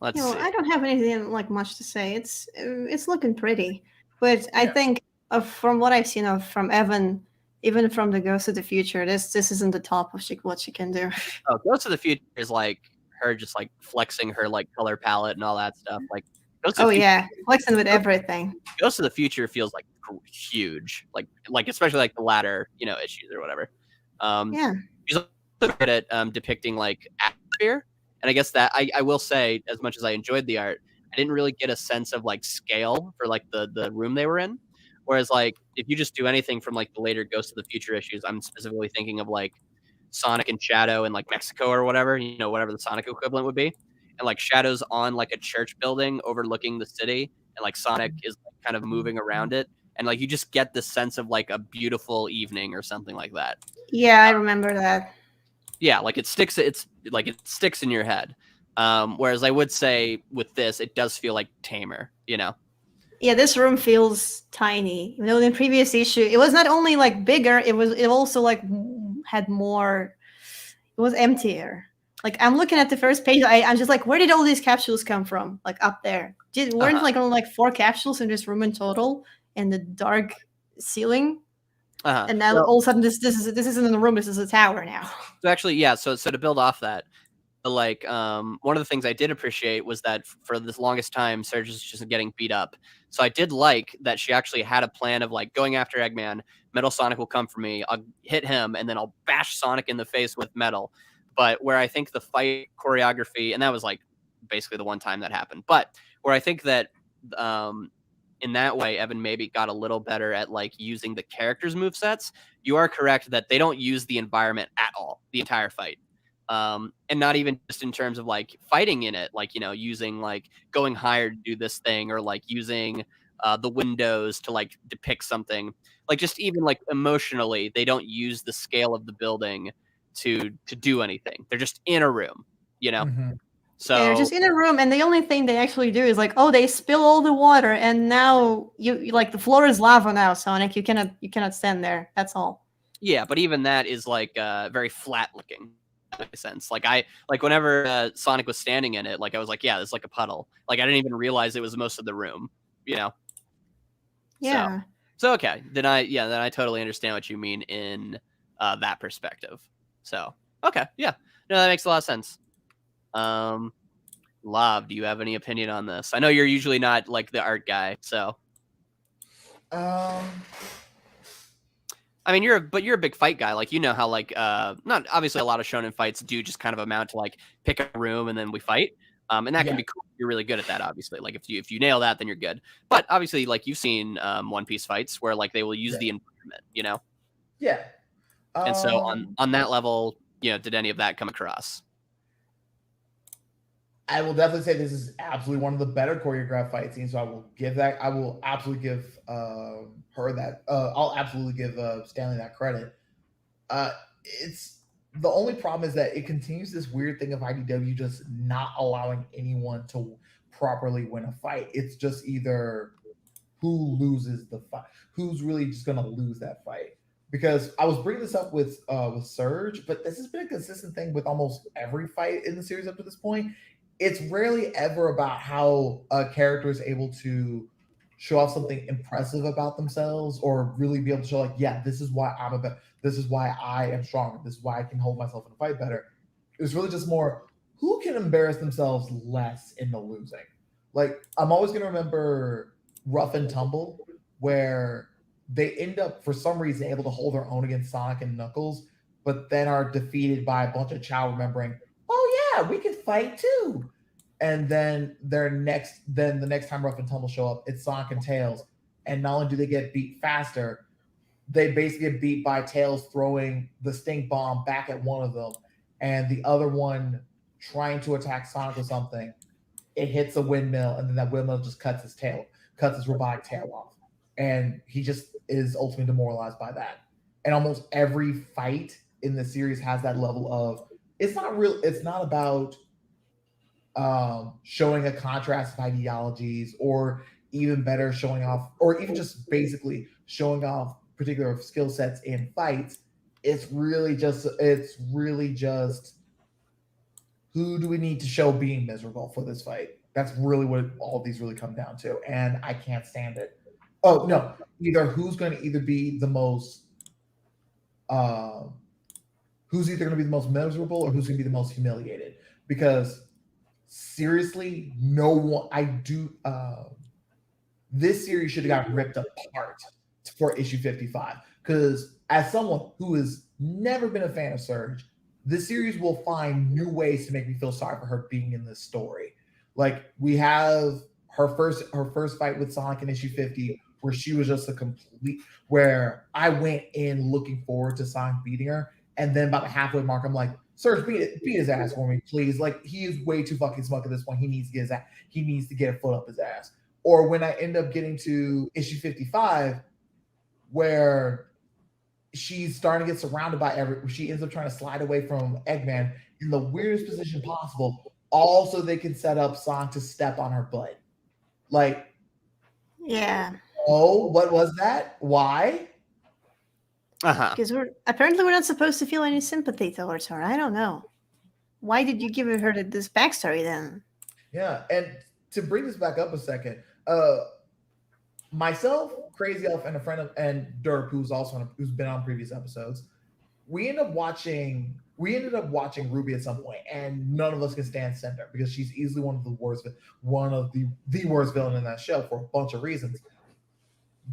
Let's see. I don't have anything like much to say. It's looking pretty, but I think from what I've seen from Evan, even from the Ghost of the Future, this isn't the top of what she can do. Oh, Ghost of the Future is like her just like flexing her like color palette and all that stuff. Like Ghost of the Future, yeah, flexing with everything. Ghost of the Future feels like huge, like especially like the latter issues or whatever. Yeah, she's also good at depicting like atmosphere. And I guess that I will say, as much as I enjoyed the art, I didn't really get a sense of like scale for like the room they were in. Whereas like if you just do anything from like the later Ghost of the Future issues, I'm specifically thinking of like Sonic and Shadow in like Mexico or whatever, whatever the Sonic equivalent would be. And like Shadow's on like a church building overlooking the city, and like Sonic is like, kind of moving around it. And like you just get the sense of like a beautiful evening or something like that. Yeah, I remember that. Yeah, like it sticks in your head. Whereas I would say with this, it does feel like tamer, Yeah, this room feels tiny. In the previous issue, it was not only like bigger, it also like had more. It was emptier. Like I'm looking at the first page, I'm just like, where did all these capsules come from? Like up there, weren't like only like 4 capsules in this room in total, and the dark ceiling. And now all of a sudden, this isn't in the room. This is a tower now. So actually, yeah. So to build off that, like one of the things I did appreciate was that for the longest time, Surge is just getting beat up. So I did like that she actually had a plan of like going after Eggman. Metal Sonic will come for me. I'll hit him, and then I'll bash Sonic in the face with metal. But where I think the fight choreography, and that was like basically the one time that happened. But where I think that in that way, Evan maybe got a little better at like using the characters' movesets. You are correct that they don't use the environment at all the entire fight. And not even just in terms of like fighting in it, like, using like going higher to do this thing or like using the windows to like depict something. Like just even like emotionally, they don't use the scale of the building to do anything. They're just in a room, Mm-hmm. So they're just in a room, and the only thing they actually do is like, oh, they spill all the water, and now you like the floor is lava now, Sonic. You cannot stand there. That's all. Yeah, but even that is like very flat looking. Sense. Like whenever Sonic was standing in it, like I was like, yeah, it's like a puddle. Like I didn't even realize it was most of the room. Yeah. So, So okay, then I totally understand what you mean in that perspective. So okay, yeah, no, that makes a lot of sense. Lav, do you have any opinion on this? I know you're usually not like the art guy, so Um, I mean you're a big fight guy. Like you know how like not obviously a lot of shonen fights do just kind of amount to like pick a room and then we fight. And that can Yeah. be cool. You're really good at that, obviously. Like if you nail that, then you're good. But obviously, like you've seen One Piece fights where like they will use the environment, you know. yeah. And so on that level, you know, did any of that come across? I will definitely say this is absolutely one of the better choreographed fight scenes. So I will give that. I will absolutely give her that. I'll absolutely give Stanley that credit. It's the only problem is that it continues this weird thing of IDW just not allowing anyone to properly win a fight. It's just either who loses the fight, who's really just going to lose that fight. Because I was bringing this up with Surge, but this has been a consistent thing with almost every fight in the series up to this point. It's rarely ever about how a character is able to show off something impressive about themselves or really be able to show like, yeah, this is why I'm a better, this is why I am stronger, this is why I can hold myself in a fight better. It's really just more who can embarrass themselves less in the losing. Like I'm always going to remember Rough and Tumble, where they end up for some reason able to hold their own against Sonic and Knuckles, but then are defeated by a bunch of Chow remembering, oh yeah, we can fight too. And then the next time Rough and Tumble show up, it's Sonic and Tails. And not only do they get beat faster, they basically get beat by Tails throwing the stink bomb back at one of them, and the other one trying to attack Sonic or something. It hits a windmill, and then that windmill just cuts his robotic tail off. And he just is ultimately demoralized by that. And almost every fight in the series has that level of it's not about showing a contrast of ideologies, or even better, showing off, or even just basically showing off particular skill sets in fights. It's really just who do we need to show being miserable for this fight? That's really what all these really come down to, and I can't stand it. Oh no, either who's going to either be the most who's either going to be the most miserable or who's going to be the most humiliated. Because seriously, no one. This series should have gotten ripped apart for issue 55. Because as someone who has never been a fan of Surge, this series will find new ways to make me feel sorry for her being in this story. Like we have her first fight with Sonic in issue 50, where she was just where I went in looking forward to Sonic beating her, and then about the halfway mark, I'm like, Surge, beat his ass for me, please. Like he is way too fucking smug at this point. He needs to get a foot up his ass. Or when I end up getting to issue 55, where she's starting to get surrounded by she ends up trying to slide away from Eggman in the weirdest position possible. Also, they can set up Sonic to step on her butt. Like, Yeah. Oh, what was that? Why? Because we're not supposed to feel any sympathy towards her. I don't know. Why did you give her this backstory then? Yeah, and to bring this back up a second, myself, KrazyELF, and a friend and Derp, who's been on previous episodes, we ended up watching Ruby at some point, and none of us can stand Cinder because she's easily one of the worst villain in that show for a bunch of reasons.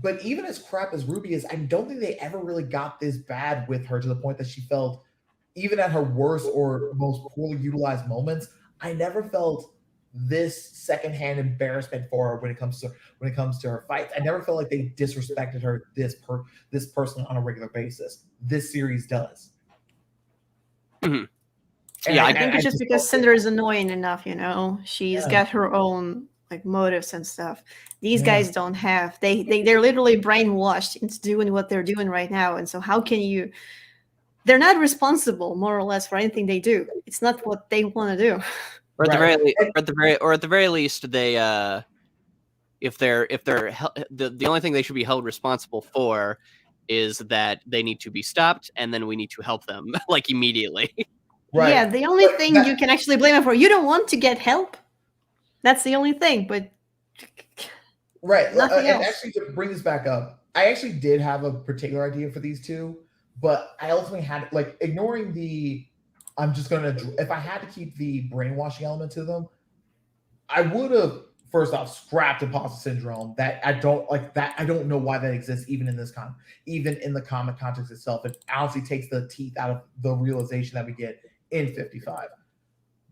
But even as crap as Ruby is, I don't think they ever really got this bad with her to the point that she felt, even at her worst or most poorly utilized moments, I never felt this secondhand embarrassment for her when it comes to her fights. I never felt like they disrespected her this personally on a regular basis. This series does. Mm-hmm. Yeah, I think it's just because Cinder is annoying enough, you know. She's got her own motives and stuff. These guys don't have. They're literally brainwashed into doing what they're doing right now, and so how can you? They're not responsible, more or less, for anything they do. It's not what they want to do. Or at the very least, they if they're the only thing they should be held responsible for is that they need to be stopped, and then we need to help them immediately. Right. Yeah, the only thing you can actually blame them for, you don't want to get help. That's the only thing, but right. And actually, to bring this back up, I actually did have a particular idea for these two, but I ultimately had like ignoring the. I'm just gonna if I had to keep the brainwashing element to them, I would have first off scrapped imposter syndrome. That I don't like that. I don't know why that exists even in this even in the comic context itself. It honestly takes the teeth out of the realization that we get in 55.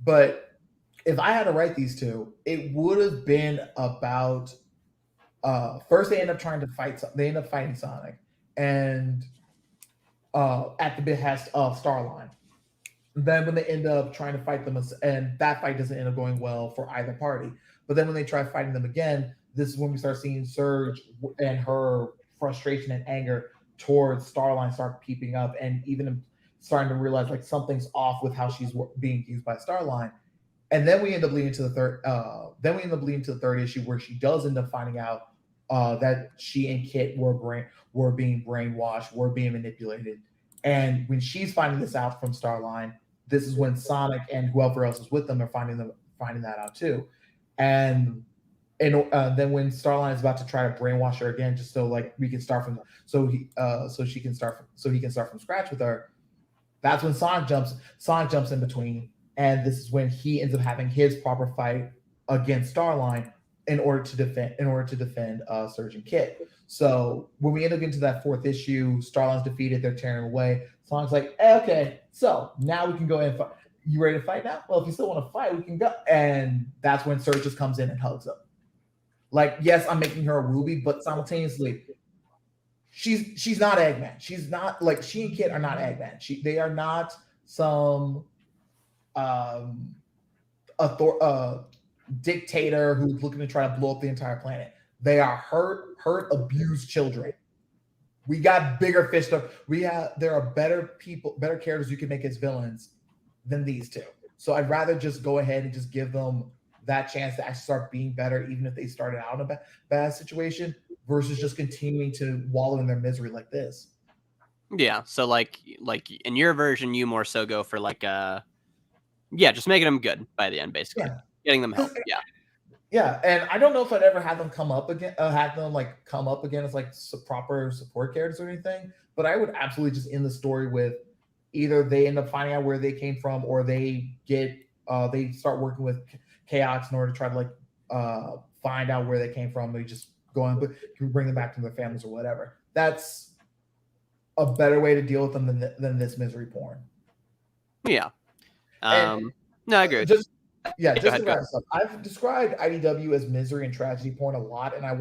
But if I had to write these two, it would have been about first they end up trying to fight. They end up fighting Sonic, and at the behest of Starline. Then when they end up trying to fight them, and that fight doesn't end up going well for either party. But then when they try fighting them again, this is when we start seeing Surge and her frustration and anger towards Starline start peeping up, and even starting to realize like something's off with how she's being used by Starline. And then we end up leading to the third. Then we end up leading to the third issue where she does end up finding out that she and Kit were being brainwashed, were being manipulated. And when she's finding this out from Starline, this is when Sonic and whoever else is with them are finding that out too. And then when Starline is about to try to brainwash her again, just so like we can start from so he can start from scratch with her. That's when Sonic jumps in between, and this is when he ends up having his proper fight against Starline in order to defend Surge and Kit. So when we end up into that fourth issue, Starline's defeated, they're tearing away. Sonic's like, hey, okay, so now we can go and fight. You ready to fight now? Well, if you still want to fight, we can go. And that's when Surge just comes in and hugs him. Like, yes, I'm making her a Ruby, but simultaneously, she's not Eggman. She's not like she and Kit are not Eggman. They are not some dictator who's looking to try to blow up the entire planet. They are hurt, abused children. We got bigger fish stuff. There are better characters you can make as villains than these two. So I'd rather just go ahead and just give them that chance to actually start being better, even if they started out in a bad situation, versus just continuing to wallow in their misery like this. Yeah. So like in your version, you more so go for like just making them good by the end, basically. Yeah. Getting them help. Yeah. Yeah, and I don't know if I'd ever have them come up again, as like proper support characters or anything. But I would absolutely just end the story with either they end up finding out where they came from, or they start working with Chaos in order to try to like find out where they came from. They just go and bring them back to their families or whatever. That's a better way to deal with them than this misery porn. Yeah. No, I agree. To wrap this up, I've described IDW as misery and tragedy porn a lot, and I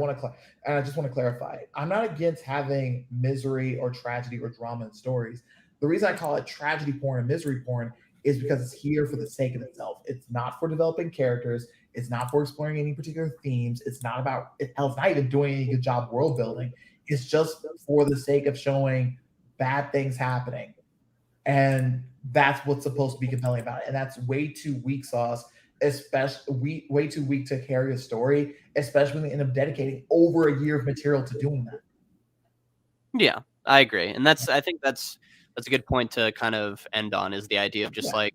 just want to clarify. I'm not against having misery or tragedy or drama in stories. The reason I call it tragedy porn and misery porn is because it's here for the sake of itself. It's not for developing characters. It's not for exploring any particular themes. It's not even doing any good job world building. It's just for the sake of showing bad things happening. And that's what's supposed to be compelling about it. And that's way too weak sauce, especially way too weak to carry a story, especially when they end up dedicating over a year of material to doing that. Yeah, I agree. And I think that's a good point to kind of end on, is the idea of just like,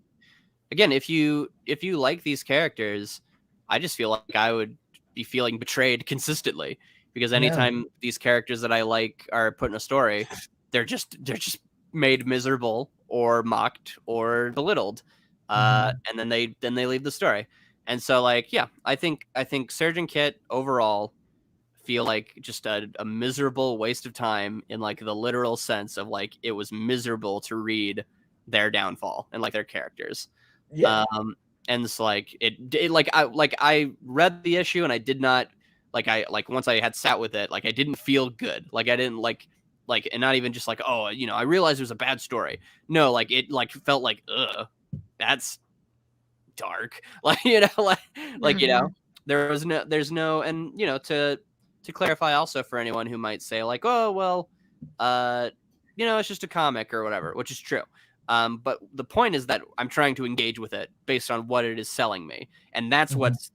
again, if you like these characters, I just feel like I would be feeling betrayed consistently, because anytime these characters that I like are put in a story, they're just made miserable or mocked or belittled, and then they leave the story. And so like, yeah, I think Surge and Kit overall feel like just a miserable waste of time, in like the literal sense of like it was miserable to read their downfall and like their characters. And it's like it like I read the issue and I did not like once I had sat with it, like I didn't feel good. Like I didn't like and not even just like, oh, I realized it was a bad story. No, like it like felt like, that's dark. Like, there's no, and to clarify also for anyone who might say like, oh, well, it's just a comic or whatever, which is true. But the point is that I'm trying to engage with it based on what it is selling me. And that's what's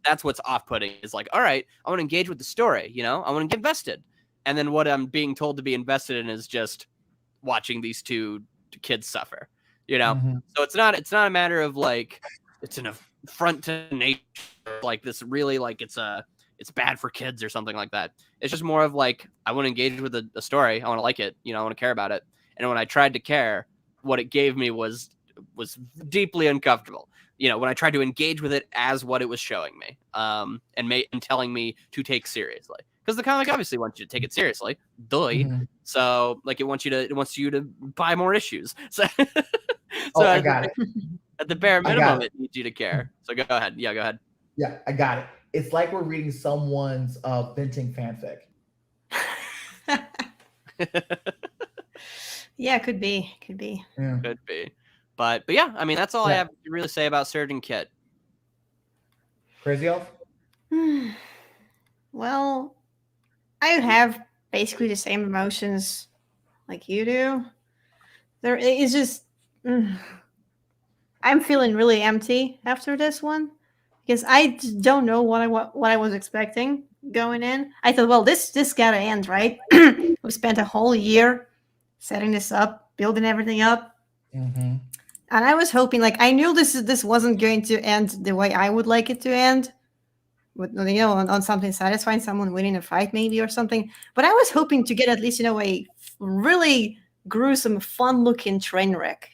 off-putting, is like, all right, I want to engage with the story, I want to get invested. And then what I'm being told to be invested in is just watching these two kids suffer, So it's not a matter of like, it's an affront to nature, like this really like it's it's bad for kids or something like that. It's just more of like, I want to engage with a story. I want to like it. I want to care about it. And when I tried to care, what it gave me was deeply uncomfortable. When I tried to engage with it as what it was showing me, and telling me to take seriously, because the comic obviously wants you to take it seriously. Mhm. So like it wants you to buy more issues. So, I got it. At the bare minimum, it needs you to care. So go ahead. Yeah, go ahead. Yeah, I got it. It's like we're reading someone's venting fanfic. Yeah, could be. Yeah. Could be. But yeah, I mean, that's all I have to really say about Surgeon Kit. KrazyELF? Well, I have basically the same emotions like you do. There is just I'm feeling really empty after this one because I don't know what I was expecting going in. I thought, well, this gotta end, right? We spent a whole year setting this up, building everything up, Mm-hmm. and I was hoping, like, I knew this wasn't going to end the way I would like it to end, with on something satisfying, someone winning a fight maybe or something. But I was hoping to get at least a really gruesome, fun-looking train wreck.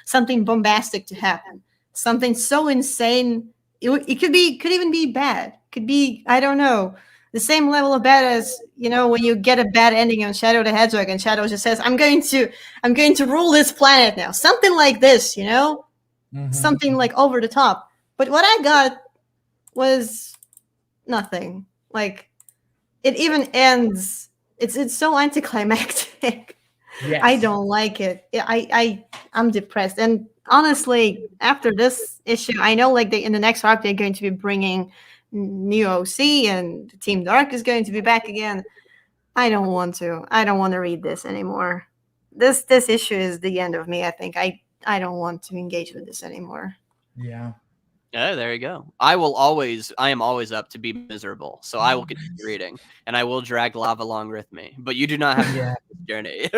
Something bombastic to happen, something so insane it could even be bad. Could be, I don't know, the same level of bad as when you get a bad ending on Shadow the Hedgehog and Shadow just says, I'm going to rule this planet now, something like this, Mm-hmm. something like over the top. But what I got was nothing. Like, it even ends, it's so anticlimactic. Yes. I don't like it. I'm depressed. And honestly, after this issue, I know like in the next arc they're going to be bringing new OC and Team Dark is going to be back again. I don't want to read this anymore. This issue is the end of me. I think I don't want to engage with this anymore. Yeah. Yeah, there you go. I am always up to be miserable, so I will continue reading, and I will drag Lava along with me. But you do not have to Yeah. this journey.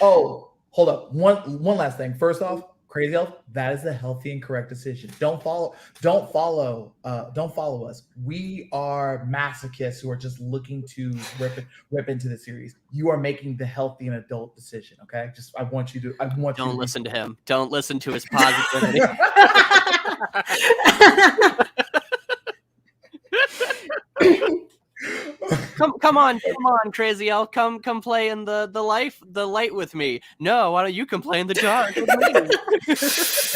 Oh, hold up. One last thing. First off, KrazyELF, that is a healthy and correct decision. Don't follow us. We are masochists who are just looking to rip into the series. You are making the healthy and adult decision, okay? I want you to Don't listen to him. Don't listen to his positivity. Come on, KrazyELF, come play in the light with me. No, why don't you come play in the dark with me?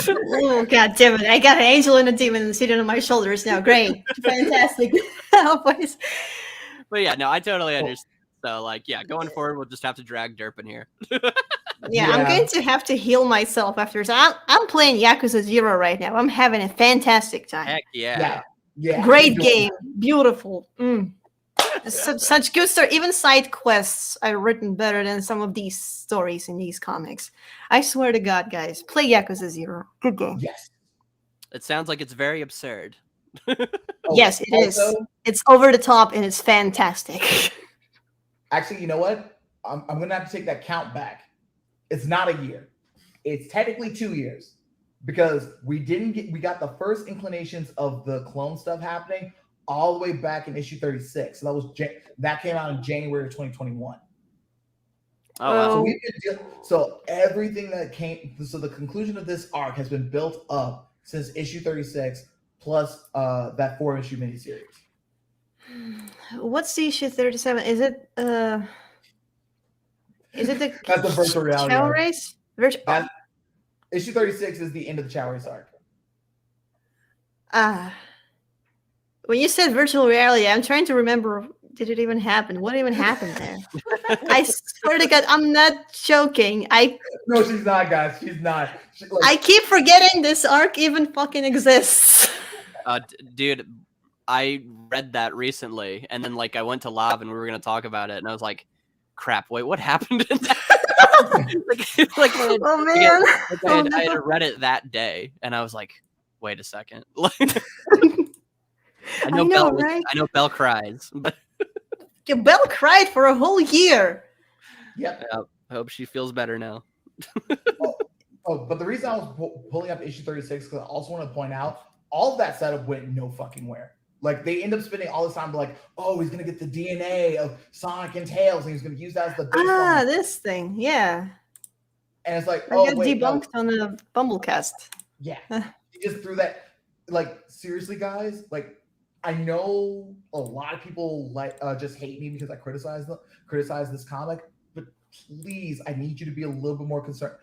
Oh, god damn it! I got an angel and a demon sitting on my shoulders now. Great, fantastic. But yeah, no, I totally understand. So like, yeah, going forward, we'll just have to drag Derp in here. Yeah, I'm going to have to heal myself after. So I'm playing Yakuza 0 right now. I'm having a fantastic time. Heck yeah. Great game, beautiful. Such good story. Even side quests are written better than some of these stories in these comics. I swear to God, guys, play Yakuza 0. Good game. Yes. It sounds like it's very absurd. Yes, it is. It's over the top and it's fantastic. Actually, you know what? I'm gonna have to take that count back. It's not a year. It's technically 2 years because we got the first inclinations of the clone stuff happening all the way back in issue 36. So that came out in January of 2021. Oh, wow. So everything that so the conclusion of this arc has been built up since issue 36 plus that 4-issue miniseries. What's the issue 37? Is it the That's the virtual reality Chow arc. Race? Issue 36 is the end of the Chow Race arc. When you said virtual reality, I'm trying to remember, did it even happen? What even happened there? I swear to God, I'm not joking. No, she's not, guys. She's not. I keep forgetting this arc even fucking exists. Dude, I read that recently, and then like I went to Lav and we were gonna talk about it, and I was like, "Crap! Wait, what happened in that?" Oh man! I had read it that day, and I was like, "Wait a second." I know, right? I know Belle cries, but Belle cried for a whole year. Yep. I hope she feels better now. But the reason I was pulling up issue 36 because I also want to point out all of that setup went no fucking where. Like they end up spending all this time like, oh, he's gonna get the DNA of Sonic and Tails, and he's gonna use that as the baseline. This thing, yeah. And it's like, I oh got wait, debunked no. on the Bumblecast. Yeah, he just threw that. Like seriously, guys. Like I know a lot of people like just hate me because I criticize this comic, but please, I need you to be a little bit more concerned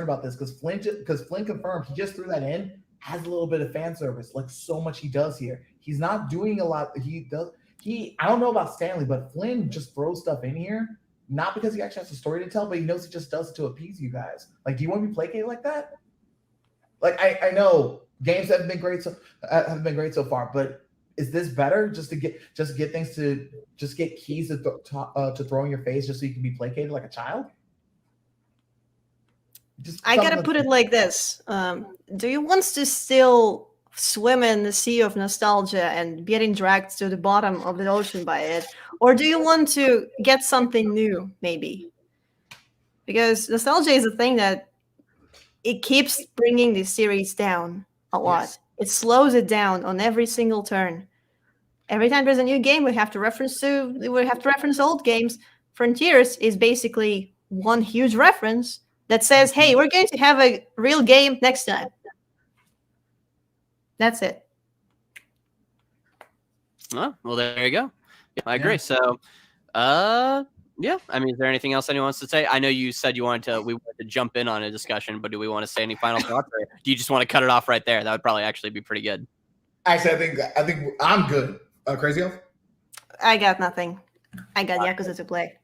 about this because Flynn confirmed he just threw that in as a little bit of fan service, like so much he does here. He's not doing a lot. I don't know about Stanley, but Flynn just throws stuff in here, not because he actually has a story to tell, but he knows he just does it to appease you guys. Like, do you want to be placated like that? Like, I know games haven't been great so far, but is this better just to get things to just get keys to throw in your face just so you can be placated like a child? I gotta put it like this: do you want to still swim in the sea of nostalgia and getting dragged to the bottom of the ocean by it, or do you want to get something new, maybe? Because nostalgia is a thing that it keeps bringing the series down a lot. Yes. It slows it down on every single turn. Every time there's a new game, we have to reference old games. Frontiers is basically one huge reference that says, hey, we're going to have a real game next time. That's it. Well, there you go. Yeah, I agree. So, yeah. I mean, is there anything else anyone wants to say? I know you said we wanted to jump in on a discussion, but do we want to say any final thoughts, or do you just want to cut it off right there? That would probably actually be pretty good. Actually, I think I'm good. KrazyELF? I got nothing. I got Yakuza to play.